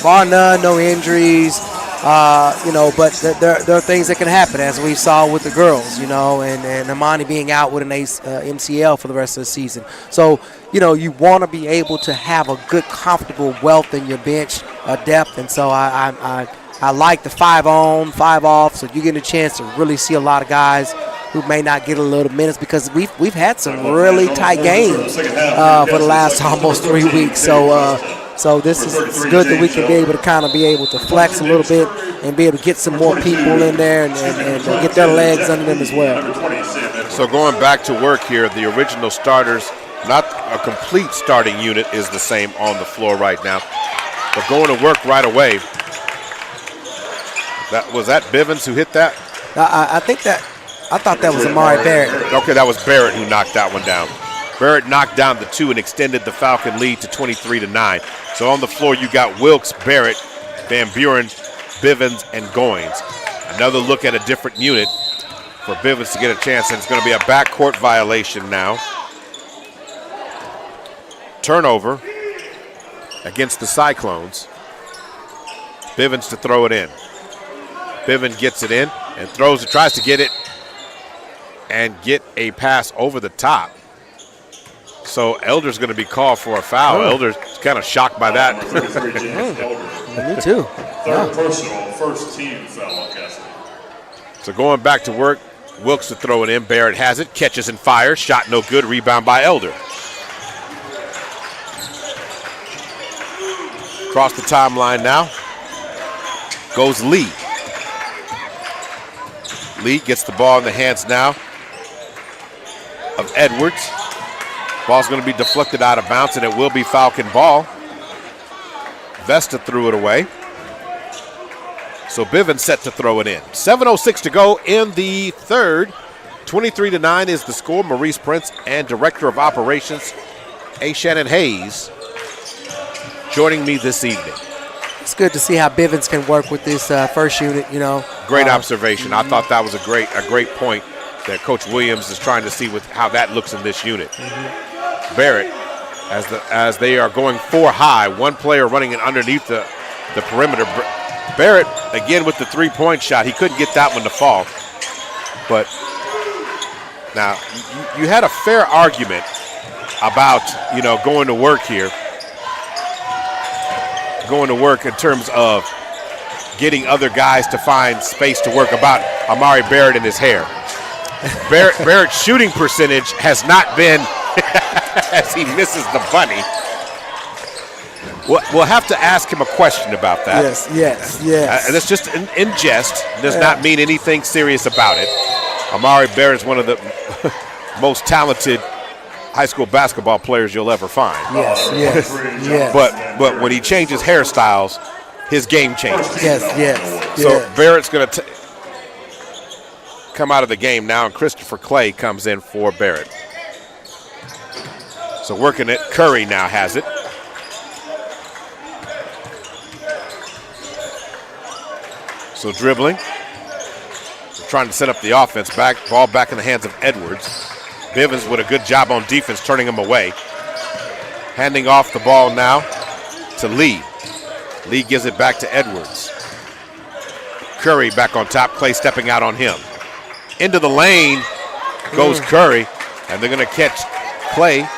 Bar none, no injuries, you know, but there are things that can happen, as we saw with the girls, you know, and Amani being out with an MCL for the rest of the season. So, you know, you want to be able to have a good, comfortable wealth in your bench depth, and so I like the 5 on, 5 off, so you get a chance to really see a lot of guys who may not get a little minutes, because we've had some really tight games for the last almost 3 weeks. So this is good that we can be able to kind of be able to flex a little bit and be able to get some more people in there and get their legs under them as well. So going back to work here, the original starters, not a complete starting unit, is the same on the floor right now. But going to work right away. Was that Bivens who hit that? I thought that was Amari Barrett. Okay, that was Barrett who knocked that one down. Barrett knocked down the 2 and extended the Falcon lead to 23-9. So on the floor, you got Wilkes, Barrett, Van Buren, Bivens, and Goins. Another look at a different unit for Bivens to get a chance, and it's going to be a backcourt violation now. Turnover against the Cyclones. Bivens to throw it in. Bivens gets it in and throws it, tries to get it and get a pass over the top. So Elder's going to be called for a foul. Elder's kind of shocked by that. Me too. Third personal, first team foul on Casady. So going back to work, Wilkes to throw it in. Barrett has it, catches and fires. Shot no good, rebound by Elder. Across the timeline now goes Lee. Lee gets the ball in the hands now of Edwards. Ball's going to be deflected out of bounds, and it will be Falcon ball. Vesta threw it away. So Bivens set to throw it in. 7:06 to go in the third. 23-9 is the score. Maurice Prince and Director of Operations, A. Shannon Hayes, joining me this evening. It's good to see how Bivens can work with this first unit, you know. Great observation. I thought that was a great point that Coach Williams is trying to see with how that looks in this unit. Barrett, as they are going 4 high, one player running it underneath the perimeter. Barrett, again with the 3-point shot. He couldn't get that one to fall. But now, you had a fair argument about, you know, going to work here. Going to work in terms of getting other guys to find space to work about Amari Barrett and his hair. Barrett's shooting percentage has not been as he misses the bunny. We'll have to ask him a question about that. Yes. And it's just in jest. Does not mean anything serious about it. Amari Barrett is one of the most talented high school basketball players you'll ever find. Yes. But when he changes hairstyles, his game changes. Yes. So Barrett's going to come out of the game now, and Christopher Clay comes in for Barrett. So working it, Curry now has it. So dribbling, trying to set up the offense. Ball back in the hands of Edwards. Bivens with a good job on defense, turning him away. Handing off the ball now to Lee. Lee gives it back to Edwards. Curry back on top. Clay stepping out on him. Into the lane goes Curry, and they're going to catch Clay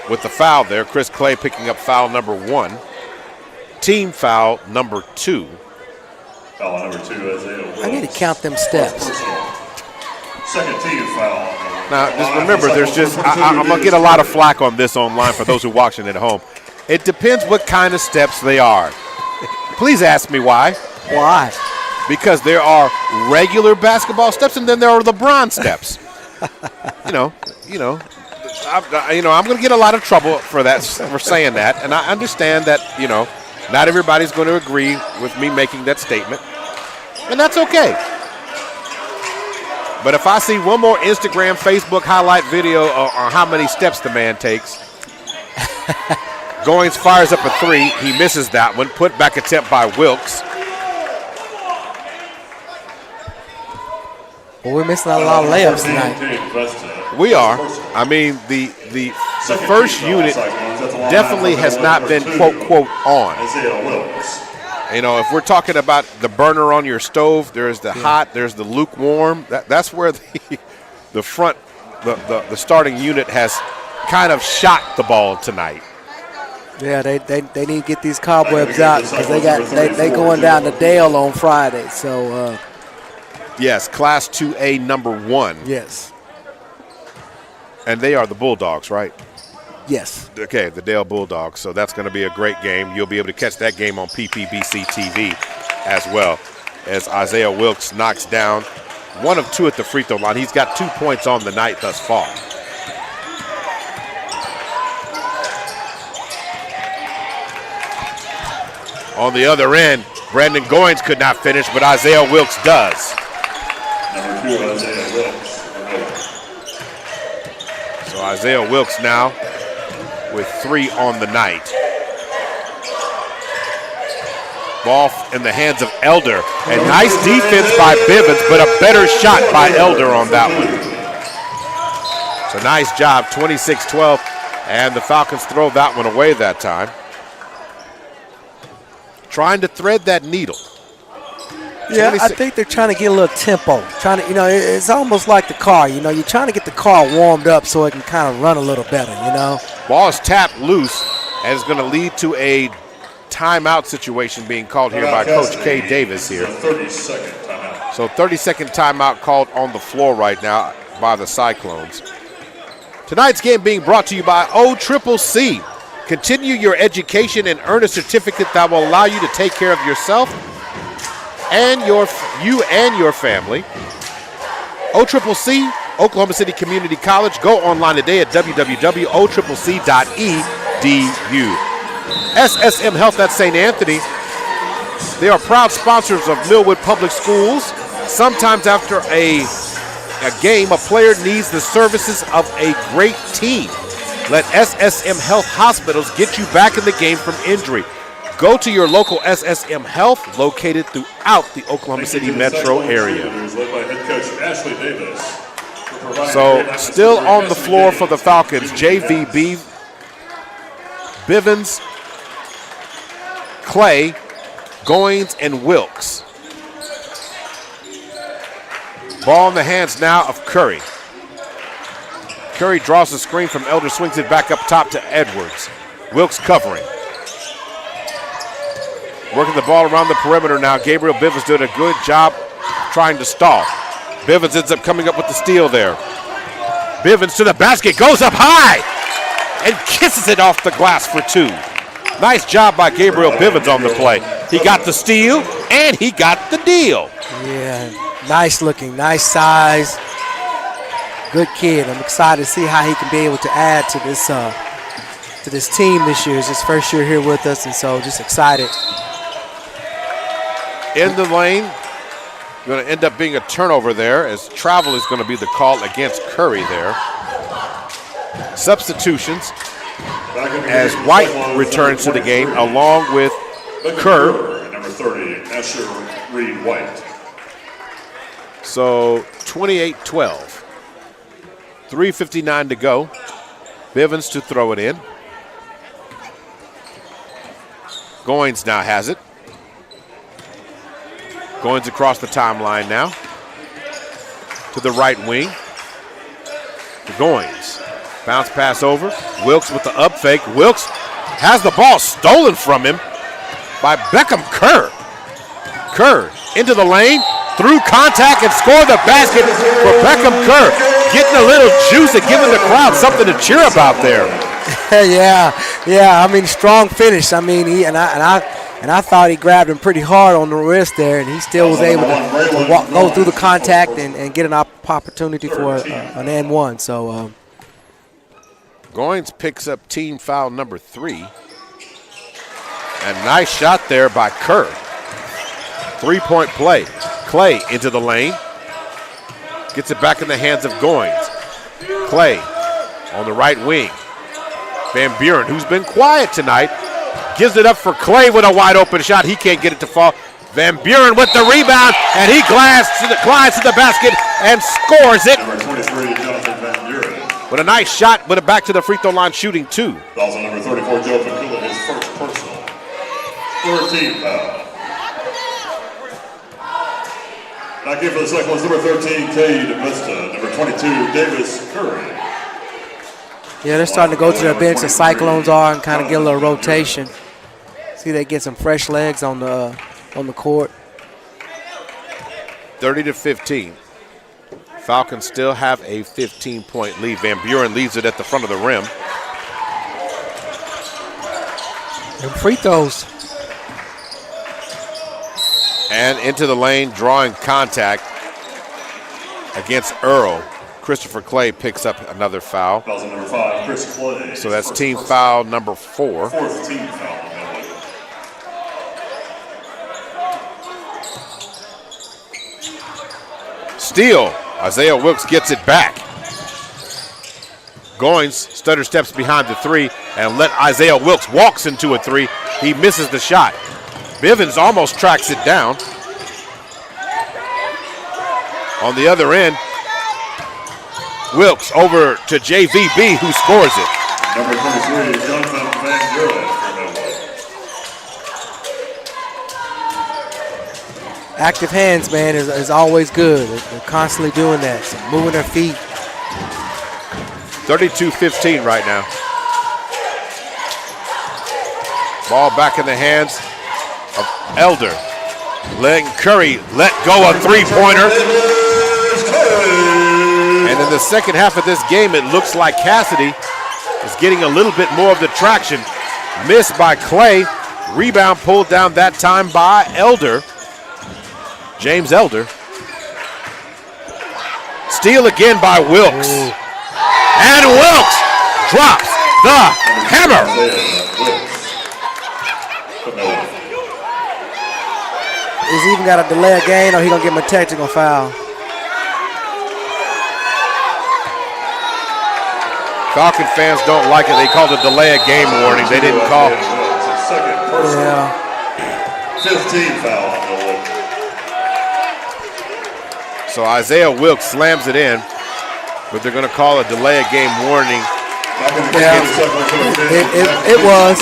with the foul there. Chris Clay picking up foul number 1. Team foul number 2. Foul number 2, Isaiah. I need to count them steps. Second team foul. Now, just remember, I'm going to get a lot of flack on this online for those who are watching at home. It depends what kind of steps they are. Please ask me why. Why? Because there are regular basketball steps, and then there are LeBron steps. I'm going to get a lot of trouble for saying that, and I understand that, not everybody's going to agree with me making that statement, and that's okay. But if I see one more Instagram, Facebook highlight video on how many steps the man takes, Goins fires up a 3. He misses that one. Put back attempt by Wilkes. Well, we're missing a lot of layups tonight. We are. I mean, the first unit definitely has not been quote on. If we're talking about the burner on your stove, there's the hot, there's the lukewarm. That's where the front, the starting unit has kind of shot the ball tonight. Yeah, they need to get these cobwebs out because they going down to Dale on Friday. So yes, Class 2A number 1. Yes. And they are the Bulldogs, right? Yes. Okay, the Dale Bulldogs. So that's going to be a great game. You'll be able to catch that game on PPBC TV as well, as Isaiah Wilkes knocks down 1 of 2 at the free throw line. He's got 2 points on the night thus far. On the other end, Brandon Goins could not finish, but Isaiah Wilkes does. Number 2, Isaiah Wilkes. So Isaiah Wilkes now with 3 on the night. Ball in the hands of Elder. And nice defense by Bivens, but a better shot by Elder on that one. So nice job, 26-12, and the Falcons throw that one away that time. Trying to thread that needle. Yeah, I think they're trying to get a little tempo. It's almost like the car. You're trying to get the car warmed up so it can kind of run a little better, Ball is tapped loose, and it's going to lead to a timeout situation being called here by Coach K. Davis here. 30-second timeout. So 30-second timeout called on the floor right now by the Cyclones. Tonight's game being brought to you by OCCC. Continue your education and earn a certificate that will allow you to take care of yourself and your family. OCCC, Oklahoma City Community College. Go online today at www.occc.edu. SSM Health at St. Anthony. They are proud sponsors of Millwood Public Schools. Sometimes after a game, a player needs the services of a great team. Let SSM Health Hospitals get you back in the game from injury. Go to your local SSM Health located throughout the Oklahoma City metro area. So still on the floor for the Falcons, JVB, Bivens, Clay, Goins, and Wilkes. Ball in the hands now of Curry. Curry draws the screen from Elder, swings it back up top to Edwards. Wilkes covering. Working the ball around the perimeter now. Gabriel Bivens doing a good job trying to stall. Bivens ends up coming up with the steal there. Bivens to the basket, goes up high, and kisses it off the glass for two. Nice job by Gabriel Bivens on the play. He got the steal, and he got the deal. Yeah, nice looking, nice size. Good kid. I'm excited to see how he can be able to add to this team this year. It's his first year here with us, and so just excited. In the lane, going to end up being a turnover there, as travel is going to be the call against Curry there. Substitutions as White returns to the game along with Kerr. Number 30, Asher Reed White. So 28-12. 3:59 to go. Bivens to throw it in. Goins now has it. Goins across the timeline now. To the right wing. To Goins. Bounce pass over. Wilkes with the up fake. Wilkes has the ball stolen from him by Beckham Kerr. Kerr into the lane, through contact, and score the basket for Beckham Kerr. Getting a little juice and giving the crowd something to cheer about there. yeah. I mean, strong finish. I mean, I thought he grabbed him pretty hard on the wrist there, and he still was able to go through the contact and get an opportunity for an and one. So Goins picks up team foul number 3. And nice shot there by Kerr. 3-point play. Clay into the lane. Gets it back in the hands of Goins. Clay on the right wing. Van Buren, who's been quiet tonight, gives it up for Clay with a wide open shot. He can't get it to fall. Van Buren with the rebound, and he glides to the basket and scores it. Number 23, Jonathan Van Buren. With a nice shot, but it back to the free throw line shooting 2. Fouls on number 34, Joe Pacula, his first personal. 13 foul. Now give for the second one's number 13, Cade Vesta. Number 22, Davis Curry. yeah, they're starting to go to their bench. The Cyclones are, and kind of get a little rotation. See, they get some fresh legs on the court. 30-15. Falcons still have a 15-point lead. Van Buren leaves it at the front of the rim. And free throws. And into the lane, drawing contact against Earl. Christopher Clay picks up another foul. Fouls on number 5, Chris Clay. So that's team foul number 4. Fourth team foul. Steal. Isaiah Wilkes gets it back. Goins stutter steps behind the 3 and let Isaiah Wilkes walks into a 3. He misses the shot. Bivens almost tracks it down. On the other end, Wilkes over to JVB, who scores it. Number 23, Jonathan Van Buren for Millwood. Active hands, man, is always good. They're constantly doing that, so moving their feet. 32-15 right now. Ball back in the hands of Elder. Letting Curry let go a 3-pointer. And in the second half of this game, it looks like Casady is getting a little bit more of the traction. Missed by Clay. Rebound pulled down that time by Elder. James Elder. Steal again by Wilkes. Ooh. And Wilkes drops the hammer. He's even got to delay a game or he's going to give him a technical foul. Falcon fans don't like it. They called a delay a game warning. They didn't call. Yeah. 15 foul on Millwood. So Isaiah Wilkes slams it in, but they're going to call a delay a game warning. Yeah, it was.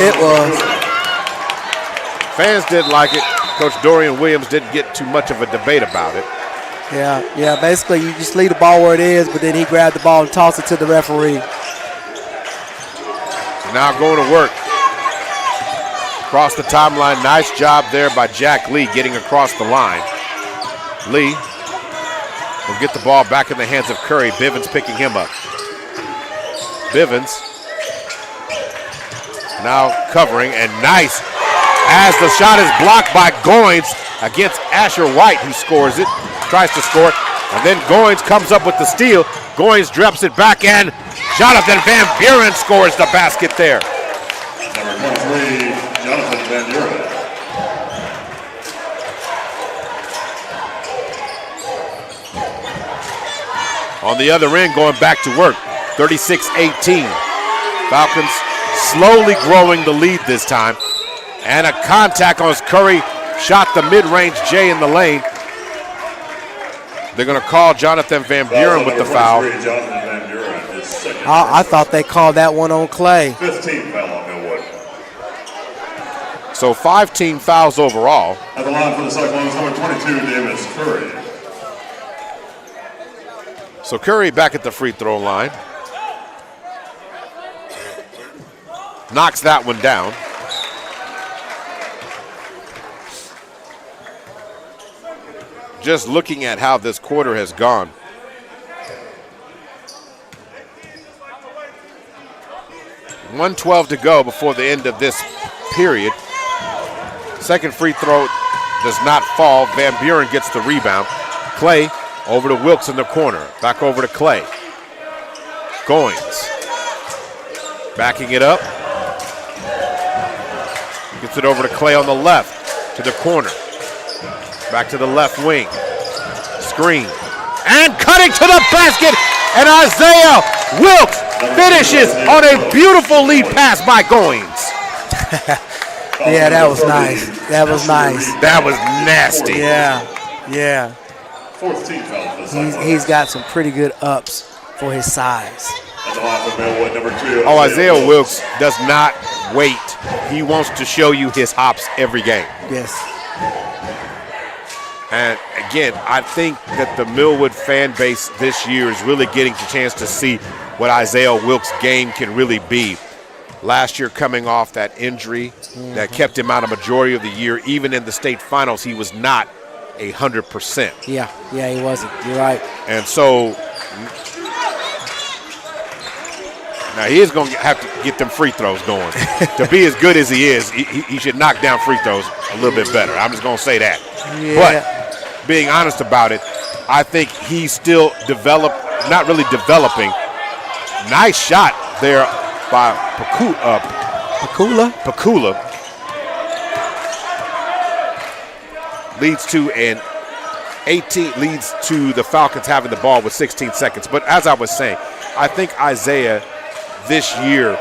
It was. Fans didn't like it. Coach Dorian Williams didn't get too much of a debate about it. Yeah. Basically, you just leave the ball where it is, but then he grabbed the ball and tossed it to the referee. Now going to work. Across the timeline. Nice job there by Jack Lee getting across the line. Lee will get the ball back in the hands of Curry. Bivens picking him up. Bivens now covering, and nice as the shot is blocked by Goins against Asher White, who scores it, tries to score it, and then Goins comes up with the steal. Goins drops it back, and Jonathan Van Buren scores the basket there. Number 23, Jonathan Van Buren. On the other end, going back to work, 36-18. Falcons slowly growing the lead this time. And a contact on Curry, shot the mid-range J in the lane. They're going to call Jonathan Van Buren with the foul. I thought they called that one on Clay. 15 foul on Millwood. So 5 team fouls overall. At the line for the Cyclones, number 22, Davis Curry. So Curry back at the free throw line. Knocks that one down. Just looking at how this quarter has gone. .112 to go before the end of this period. Second free throw does not fall. Van Buren gets the rebound. Clay over to Wilkes in the corner. Back over to Clay. Goins. Backing it up. Gets it over to Clay on the left. To the corner. Back to the left wing. Screen. And cutting to the basket. And Isaiah Wilkes finishes on a beautiful lead pass by Goins. Yeah, that was nice. That was nice. That was nasty. Yeah. 14 foul for the Cyclones. He's got some pretty good ups for his size. At the line for Millwood, number 2. Oh, Isaiah Wilkes does not wait. He wants to show you his hops every game. Yes. And again, I think that the Millwood fan base this year is really getting the chance to see what Isaiah Wilkes' game can really be. Last year coming off that injury that kept him out a majority of the year. Even in the state finals, he was not 100%. Yeah, he wasn't. You're right. And so now he is going to have to get them free throws going. To be as good as he is, he should knock down free throws a little bit better. I'm just going to say that. Yeah. But being honest about it, I think he's still not really developing. Nice shot there by Pakula. Leads to the Falcons having the ball with 16 seconds. But as I was saying, I think Isaiah this year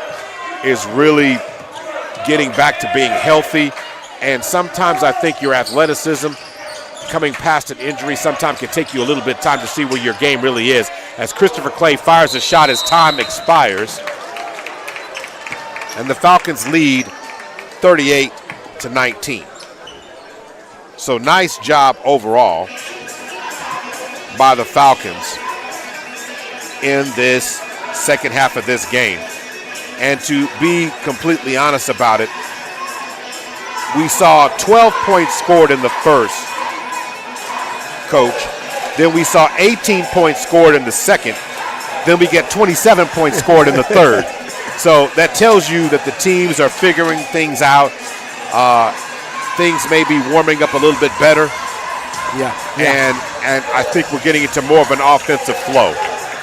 is really getting back to being healthy. And sometimes I think your athleticism coming past an injury sometimes can take you a little bit of time to see where your game really is. As Christopher Clay fires a shot as time expires. And the Falcons lead 38-19. So nice job overall by the Falcons in this second half of this game. And to be completely honest about it, we saw 12 points scored in the first, Coach. Then we saw 18 points scored in the second. Then we get 27 points scored in the third. So that tells you that the teams are figuring things out. Things may be warming up a little bit better. Yeah. And I think we're getting into more of an offensive flow.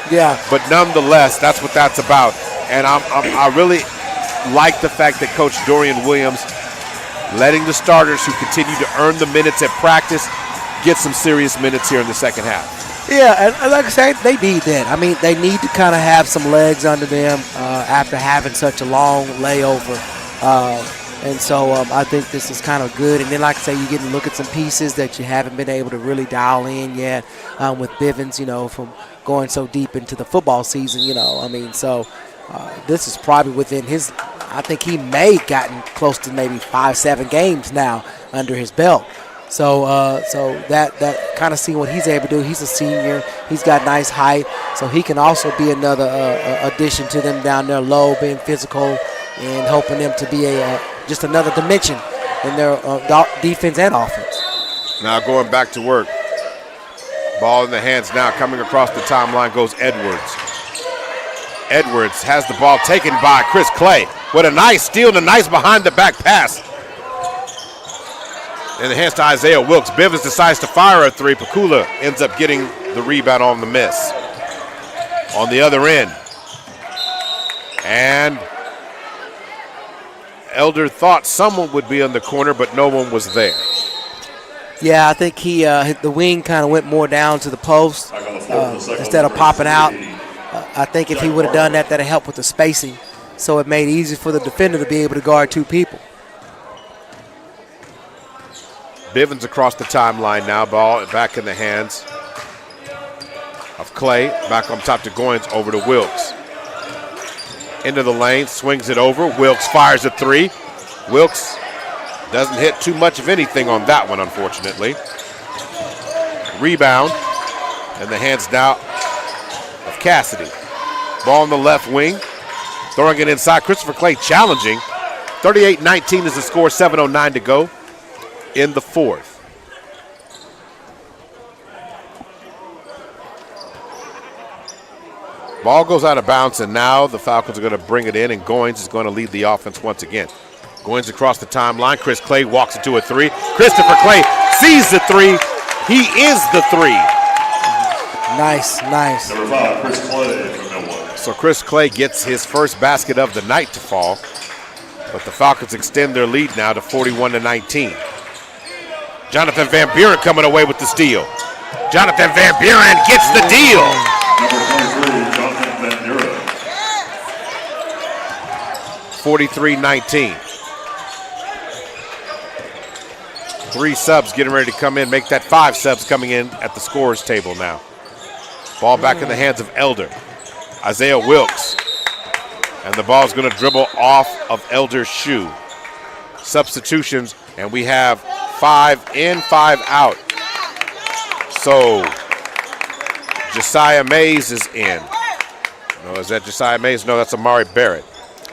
Yeah. But nonetheless, that's what that's about. And I really like the fact that Coach Dorian Williams letting the starters who continue to earn the minutes at practice get some serious minutes here in the second half. Yeah, and like I said, they need that. I mean, they need to kind of have some legs under them after having such a long layover. And so I think this is kind of good. And then, like I say, you get to look at some pieces that you haven't been able to really dial in yet with Bivens, from going so deep into the football season, I mean, so this is probably within his – I think he may have gotten close to maybe 5-7 games now under his belt. So that kind of seeing what he's able to do. He's a senior. He's got nice height. So he can also be another addition to them down there low, being physical and helping them to be just another dimension in their defense and offense. Now going back to work. Ball in the hands now. Coming across the timeline goes Edwards. Edwards has the ball taken by Chris Clay with a nice steal and a nice behind-the-back pass. In the hands to Isaiah Wilkes. Bivens decides to fire a three. Pakula ends up getting the rebound on the miss. On the other end. And Elder thought someone would be in the corner, but no one was there. Yeah, I think the wing kind of went more down to the post instead of popping out. I think if he would have done that, that would help with the spacing. So it made it easy for the defender to be able to guard two people. Bivens across the timeline now. Ball back in the hands of Clay. Back on top to Goins, over to Wilkes. Into the lane, swings it over. Wilkes fires a three. Wilkes doesn't hit too much of anything on that one, unfortunately. Rebound in the hands now of Casady. Ball on the left wing. Throwing it inside. Christopher Clay challenging. 38-19 is the score, 7:09 to go in the fourth. Ball goes out of bounds, and now the Falcons are going to bring it in, and Goins is going to lead the offense once again. Goins across the timeline. Chris Clay walks into a three. Christopher Clay sees the three. He is the three. Nice. Number 5, Chris Clay from Millwood. So Chris Clay gets his first basket of the night to fall, but the Falcons extend their lead now to 41-19. Jonathan Van Buren coming away with the steal. Jonathan Van Buren gets the deal. Number 23, Jonathan Van Buren. 43-19. Three subs getting ready to come in, make that 5 subs coming in at the scorer's table now. Ball back in the hands of Elder. Isaiah Wilkes. And the ball's going to dribble off of Elder's shoe. Substitutions, and we have 5 in, 5 out. So Josiah Mays is in. No, is that Josiah Mays? No, that's Amari Barrett.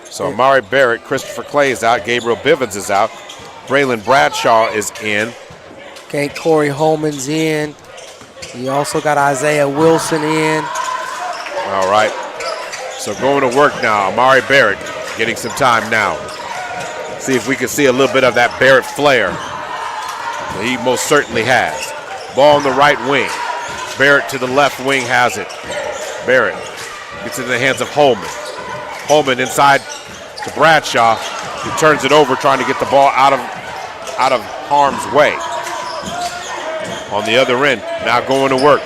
So Amari Barrett, Christopher Clay is out, Gabriel Bivens is out, Braylon Bradshaw is in. Okay, Corey Holman's in. You also got Isaiah Wilson in. All right. So going to work now. Amari Barrett getting some time now. See if we can see a little bit of that Barrett flair. He most certainly has. Ball on the right wing. Barrett to the left wing has it. Barrett gets it in the hands of Holman. Holman inside to Bradshaw, who turns it over trying to get the ball out of harm's way. On the other end, now going to work.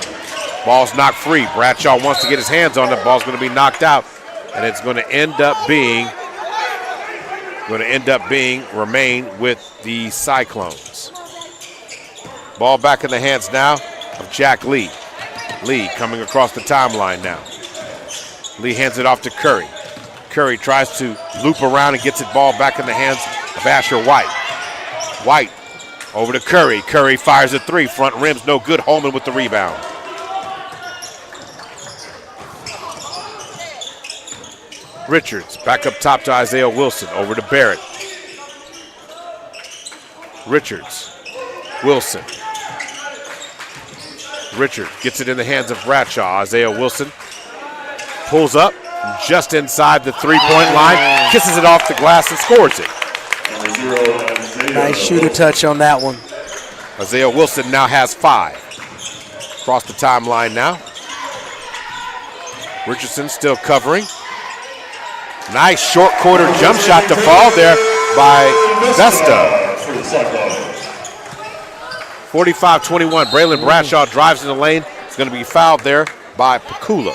Ball's knocked free. Bradshaw wants to get his hands on it. Ball's going to be knocked out, and it's going to end up being remain with the Cyclones. Ball back in the hands now of Jack Lee. Lee coming across the timeline now. Lee hands it off to Curry. Curry tries to loop around and gets it ball back in the hands of Asher White. White over to Curry. Curry fires a three. Front rim's no good. Holman with the rebound. Richards back up top to Isaiah Wilson. Over to Barrett. Richards. Wilson. Richard gets it in the hands of Bradshaw. Isaiah Wilson pulls up, Just inside the three-point line, kisses it off the glass and scores it. Nice shooter touch on that one. Isaiah Wilson now has 5. Across the timeline now. Richardson still covering. Nice short quarter jump shot to fall there by Vesta. 45-21. Braylon Bradshaw drives in the lane. It's going to be fouled there by Pakula.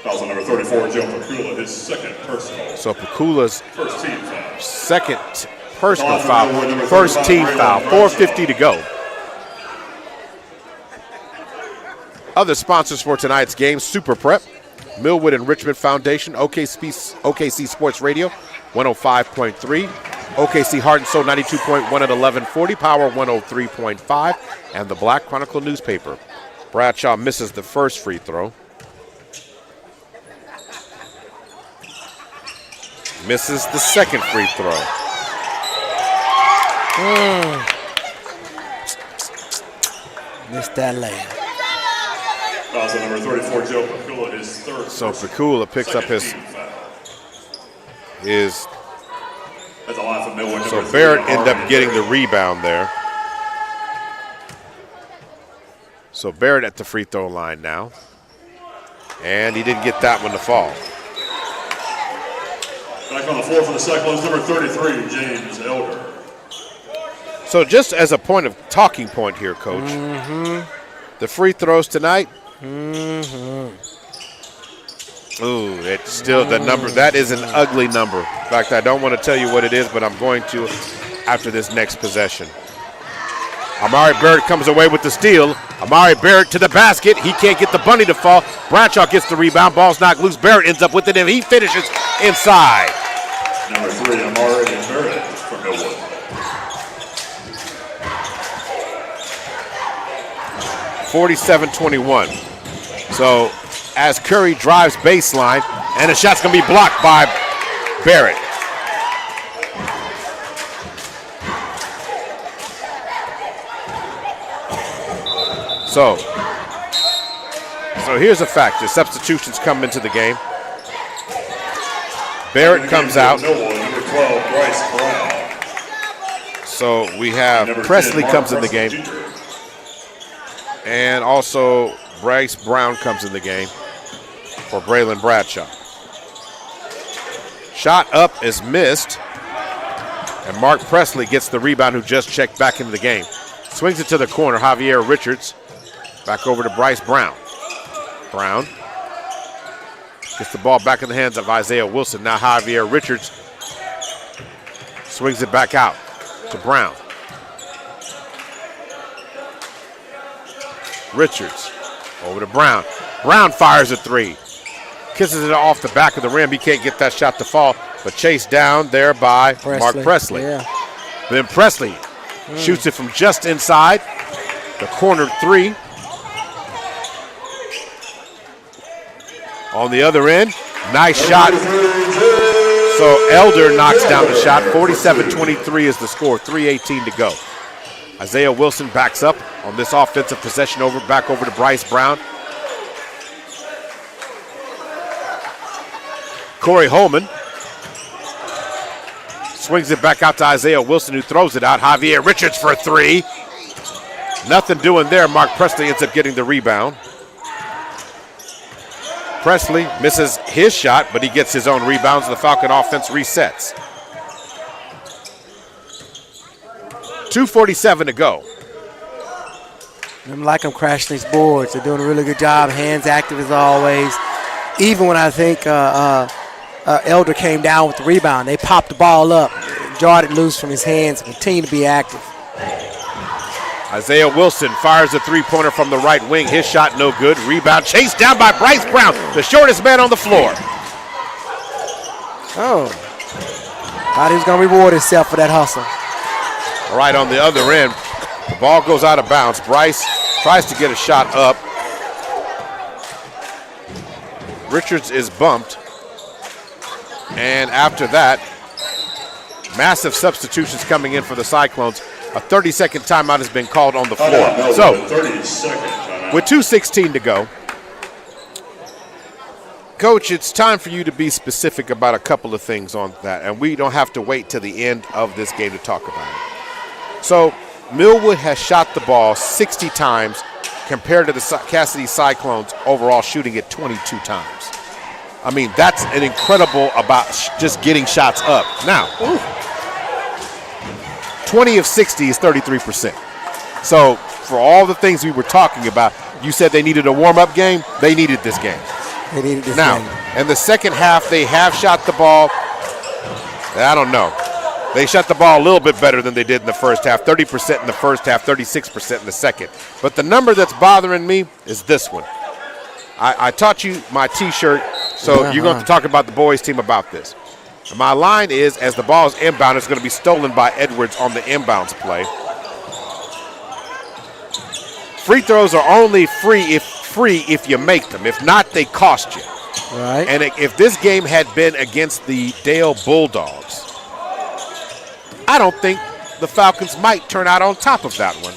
Foul number 34, Joe Pakula, his second personal. So Pakula's First team foul. second personal foul, first team foul. 4:50 to go. Other sponsors for tonight's game: Super Prep, Millwood and Richmond Foundation, OKC Sports Radio, 105.3, OKC Heart and Soul 92.1 at 1140, Power 103.5, and the Black Chronicle newspaper. Bradshaw misses the first free throw. Misses the second free throw. Missed that layup. Foul number 34, Joe Pakula, his third. So Pakula picks up his. That's a line from Millwood. So Barrett ended up getting the rebound there. So Barrett at the free throw line now. And he didn't get that one to fall. Back on the floor for the Cyclones, number 33, James Elder. So just as a point of talking point here, Coach, the free throws tonight. Ooh, it's still the number. That is an ugly number. In fact, I don't want to tell you what it is, but I'm going to after this next possession. Amari Barrett comes away with the steal. Amari Barrett to the basket. He can't get the bunny to fall. Bradshaw gets the rebound. Ball's knocked loose. Barrett ends up with it, and he finishes inside. Number 3, Amari Barrett from Millwood. (47-21). So as Curry drives baseline, and the shot's going to be blocked by Barrett. So here's a fact. The substitutions come into the game. Barrett comes out. Number 12, Bryce Brown. So we have Presley comes in the game. And also Bryce Brown comes in the game for Braylon Bradshaw. Shot up is missed. And Mark Presley gets the rebound, who just checked back into the game. Swings it to the corner. Javier Richards. Back over to Bryce Brown. Brown gets the ball back in the hands of Isaiah Wilson. Now Javier Richards swings it back out to Brown. Richards over to Brown. Brown fires a three. Kisses it off the back of the rim. He can't get that shot to fall, but chased down there by Mark Presley. Yeah. Then Presley shoots it from just inside the corner three. On the other end, nice shot. So Elder knocks down the shot. 47-23 is the score, 3:18 to go. Isaiah Wilson backs up on this offensive possession, back over to Bryce Brown. Corey Holman swings it back out to Isaiah Wilson, who throws it out. Javier Richards for a three. Nothing doing there. Mark Presley ends up getting the rebound. Presley misses his shot, but he gets his own rebounds. The Falcon offense resets. 2:47 to go. I like them crashing these boards. They're doing a really good job. Hands active as always. Even when I think Elder came down with the rebound, they popped the ball up, jarred it loose from his hands, and continue to be active. Isaiah Wilson fires a three-pointer from the right wing. His shot no good. Rebound chased down by Bryce Brown, the shortest man on the floor. Oh. Thought he was going to reward himself for that hustle. Right on the other end. The ball goes out of bounds. Bryce tries to get a shot up. Richards is bumped. And after that, massive substitutions coming in for the Cyclones. A 30-second timeout has been called on the floor. So 30-second timeout. With 2:16 to go. Coach, it's time for you to be specific about a couple of things on that, and we don't have to wait till the end of this game to talk about it. So, Millwood has shot the ball 60 times compared to the Casady Cyclones overall shooting it 22 times. I mean, that's an incredible about just getting shots up. Now, 20 of 60 is 33%. So, for all the things we were talking about, you said they needed a warm-up game. They needed this game. They needed this now, game. in the second half, they have shot the ball. I don't know. They shot the ball a little bit better than they did in the first half. 30% in the first half, 36% in the second. But the number that's bothering me is this one. I taught you my T-shirt, so you're going to talk about the boys' team about this. My line is, as the ball is inbound, it's going to be stolen by Edwards on the inbounds play. Free throws are only free if you make them. If not, they cost you. Right. And if this game had been against the Dale Bulldogs, I don't think the Falcons might turn out on top of that one.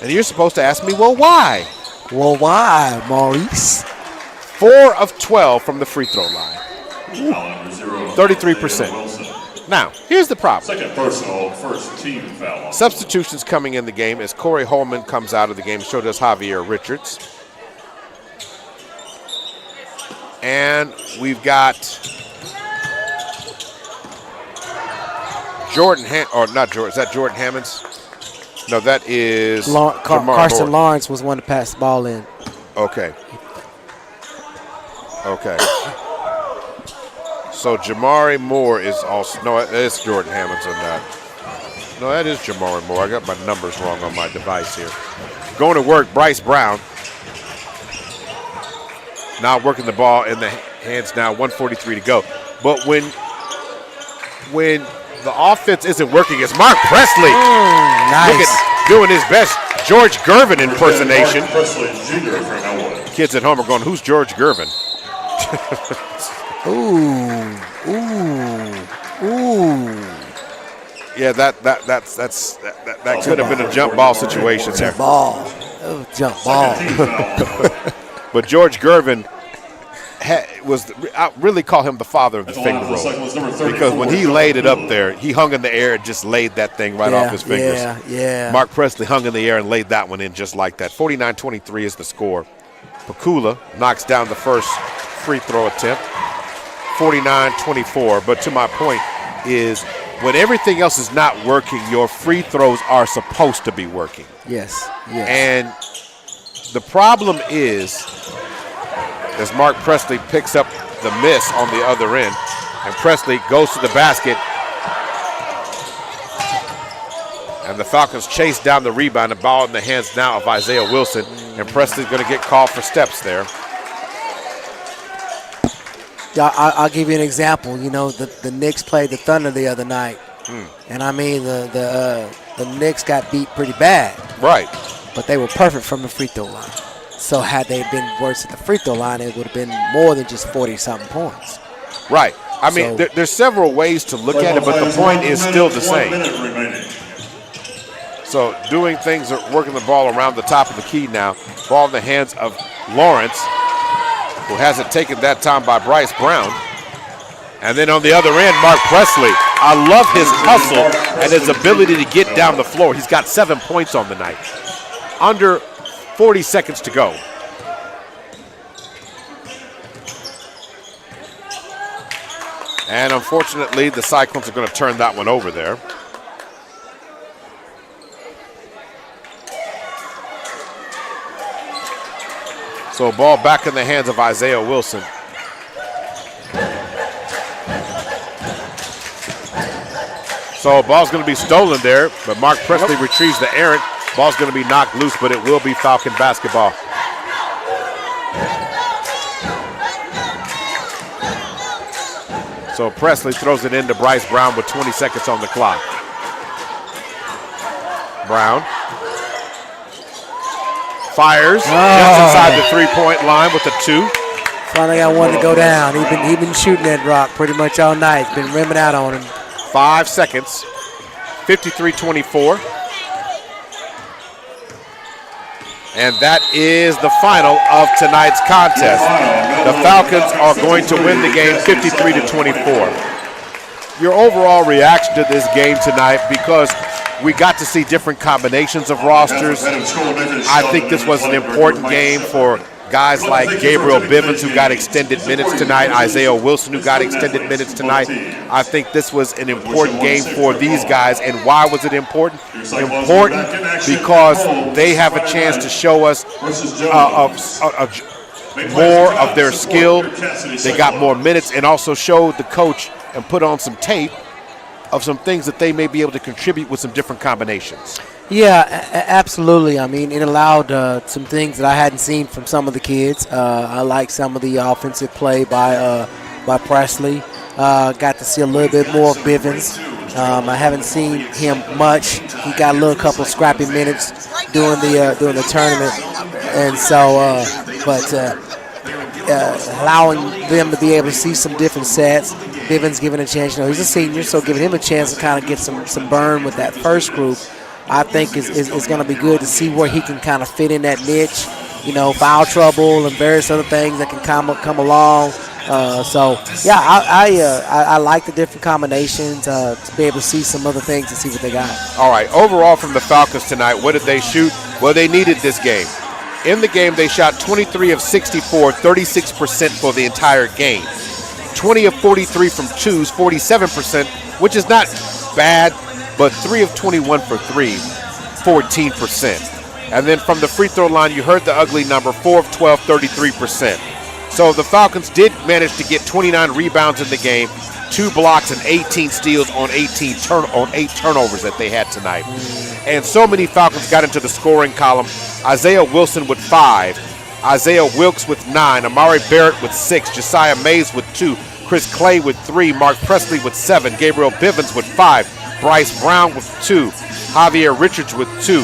And you're supposed to ask me, well, why? Well, why, Maurice? 4 of 12 from the free throw line. 33%. Now, here's the problem. Second personal, first team foul. Substitutions coming in the game as Corey Holman comes out of the game. So does Javier Richards. And we've got Jordan, not Jordan, is that Jordan Hammonds? No, that is Carson Lawrence was one to pass the ball in. Okay. Okay. So Jamari Moore is also, no, it's Jordan Hammonds on that. No, that is Jamari Moore. I got my numbers wrong on my device here. Going to work, Bryce Brown. Now working the ball in the hands now, 1:43 to go. But when the offense isn't working, it's Mark Presley. Nice. Look at doing his best George Gervin impersonation. Mark Presley Jr. for Millwood. Kids at home are going, who's George Gervin? Ooh. Yeah, that could have been a jump ball situation there. Ball. Oh, jump ball. But George Gervin I really call him the father of the finger roll, because when he laid it up there, he hung in the air and just laid that thing right off his fingers. Yeah. Mark Presley hung in the air and laid that one in just like that. 49-23 is the score. Pakula knocks down the first free throw attempt. 49-24. But to my point is, when everything else is not working, your free throws are supposed to be working. Yes. And the problem is, as Mark Presley picks up the miss on the other end, and Presley goes to the basket, and the Falcons chase down the rebound, and ball in the hands now of Isaiah Wilson, and Presley's going to get called for steps there. Yeah, I'll give you an example. You know, the Knicks played the Thunder the other night, and I mean the Knicks got beat pretty bad. Right. But they were perfect from the free throw line. So had they been worse at the free throw line, it would have been more than just 40-something points. Right. I mean, there's several ways to look at it, but the point is still the same. So doing things, working the ball around the top of the key now. Ball in the hands of Lawrence, who has it taken that time by Bryce Brown. And then on the other end, Mark Presley. I love his hustle and his ability to get down the floor. He's got 7 points on the night. Under 40 seconds to go. And unfortunately, the Cyclones are going to turn that one over there. So ball back in the hands of Isaiah Wilson. So ball's going to be stolen there, but Mark Presley retrieves the errant. Ball's going to be knocked loose, but it will be Falcon basketball. So Presley throws it into Bryce Brown with 20 seconds on the clock. Brown fires just inside the three-point line with a 2. Finally got one to go down. He been shooting that rock pretty much all night. Been rimming out on him. 5 seconds. 53-24. And that is the final of tonight's contest. The Falcons are going to win the game 53-24. Your overall reaction to this game tonight, because we got to see different combinations of rosters. I think this was an important game for guys like Gabriel Bivens, who got extended minutes tonight, Isaiah Wilson, who got extended minutes tonight. I think this was an important game for these guys. And why was it important? Important because they have a chance to show us more of their skill. They got more minutes, and also showed the coach and put on some tape of some things that they may be able to contribute with some different combinations. Yeah, absolutely. I mean, it allowed some things that I hadn't seen from some of the kids. I like some of the offensive play by Presley. Got to see a little bit more of Bivens. I haven't seen him much. He got a couple scrappy minutes during the tournament, and so allowing them to be able to see some different sets. Bivens given a chance. He's a senior, so giving him a chance to kind of get some burn with that first group, I think is going to be good to see where he can kind of fit in that niche. Foul trouble and various other things that can come along. I like the different combinations to be able to see some other things and see what they got. All right, overall from the Falcons tonight, what did they shoot? Well, they needed this game. In the game, they shot 23 of 64, 36% for the entire game. 20 of 43 from twos, 47%, which is not bad, but 3 of 21 for three, 14%. And then from the free throw line, you heard the ugly number, 4 of 12, 33%. So the Falcons did manage to get 29 rebounds in the game, 2 blocks and 18 steals on 8 turnovers that they had tonight. And so many Falcons got into the scoring column. Isaiah Wilson with 5. Isaiah Wilkes with 9, Amari Barrett with 6, Josiah Mays with 2, Chris Clay with 3, Mark Presley with 7, Gabriel Bivens with 5, Bryce Brown with 2, Javier Richards with 2.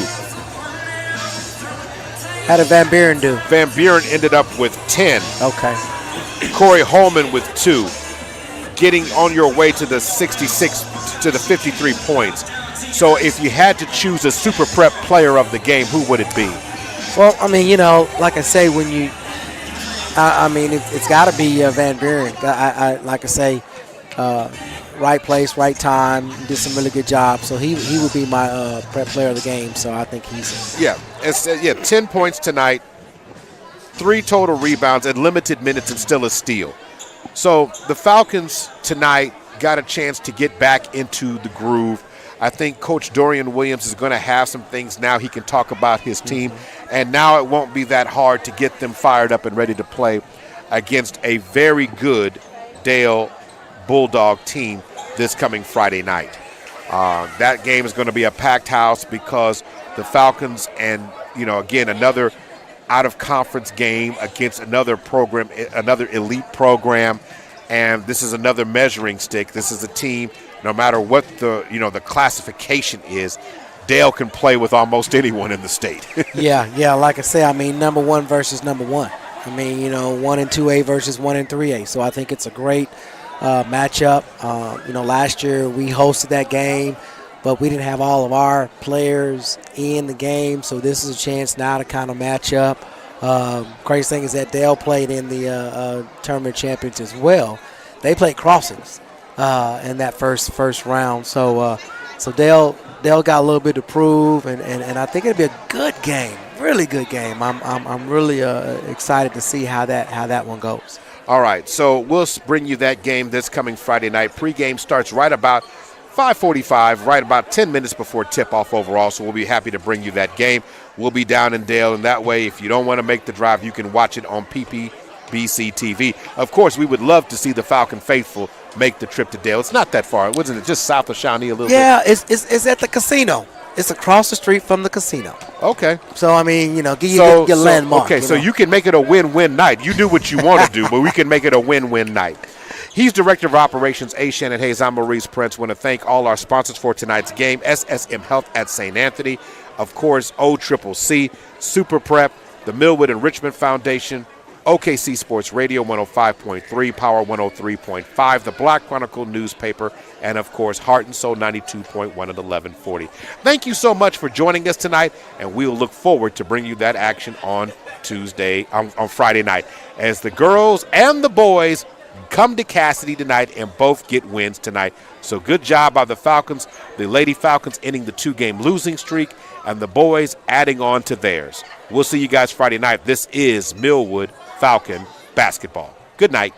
How did Van Buren do? Van Buren ended up with 10. Okay. Corey Holman with 2, getting on your way to the 66 to the 53 points. So if you had to choose a super prep player of the game, who would it be? Well, I mean, like I say, when you, it's got to be Van Buren. Like I say, right place, right time, did some really good job. So he would be my prep player of the game. So I think he's 10 points tonight, 3 total rebounds, and limited minutes, and still a steal. So the Falcons tonight got a chance to get back into the groove. I think Coach Dorian Williams is going to have some things now he can talk about his team, and now it won't be that hard to get them fired up and ready to play against a very good Dale Bulldog team this coming Friday night. That game is going to be a packed house because the Falcons and, again, another out-of-conference game against another program, another elite program, and this is another measuring stick. This is a team, no matter what the classification is, Dale can play with almost anyone in the state. yeah. Like I say, number 1 versus number 1. 1 and 2A versus 1 and 3A. So I think it's a great matchup. Last year we hosted that game, but we didn't have all of our players in the game. So this is a chance now to kind of match up. Crazy thing is that Dale played in the tournament champions as well. They played Crossings in that first round. So Dale got a little bit to prove, and I think it'll be a good game, really good game. I'm really excited to see how that one goes. All right, so we'll bring you that game this coming Friday night. Pre-game starts right about 5:45, right about 10 minutes before tip-off overall, so we'll be happy to bring you that game. We'll be down in Dale, and that way, if you don't want to make the drive, you can watch it on PPBC TV. Of course, we would love to see the Falcon faithful make the trip to Dale. It's not that far. Wasn't it just south of Shawnee a little bit? Yeah, it's at the casino. It's across the street from the casino. Okay. So, give you your landmark. Okay, so you can make it a win-win night. You do what you want to do, but we can make it a win-win night. He's Director of Operations, A. Shannon Hayes. I'm Maurice Prince. Want to thank all our sponsors for tonight's game, SSM Health at St. Anthony, of course, OCCC, Super Prep, the Millwood and Richmond Foundation, OKC Sports Radio 105.3, Power 103.5, the Black Chronicle newspaper, and, of course, Heart and Soul 92.1 at 1140. Thank you so much for joining us tonight, and we'll look forward to bringing you that action on Friday night as the girls and the boys come to Casady tonight and both get wins tonight. So good job by the Falcons, the Lady Falcons ending the 2-game losing streak, and the boys adding on to theirs. We'll see you guys Friday night. This is Millwood Falcon basketball. Good night.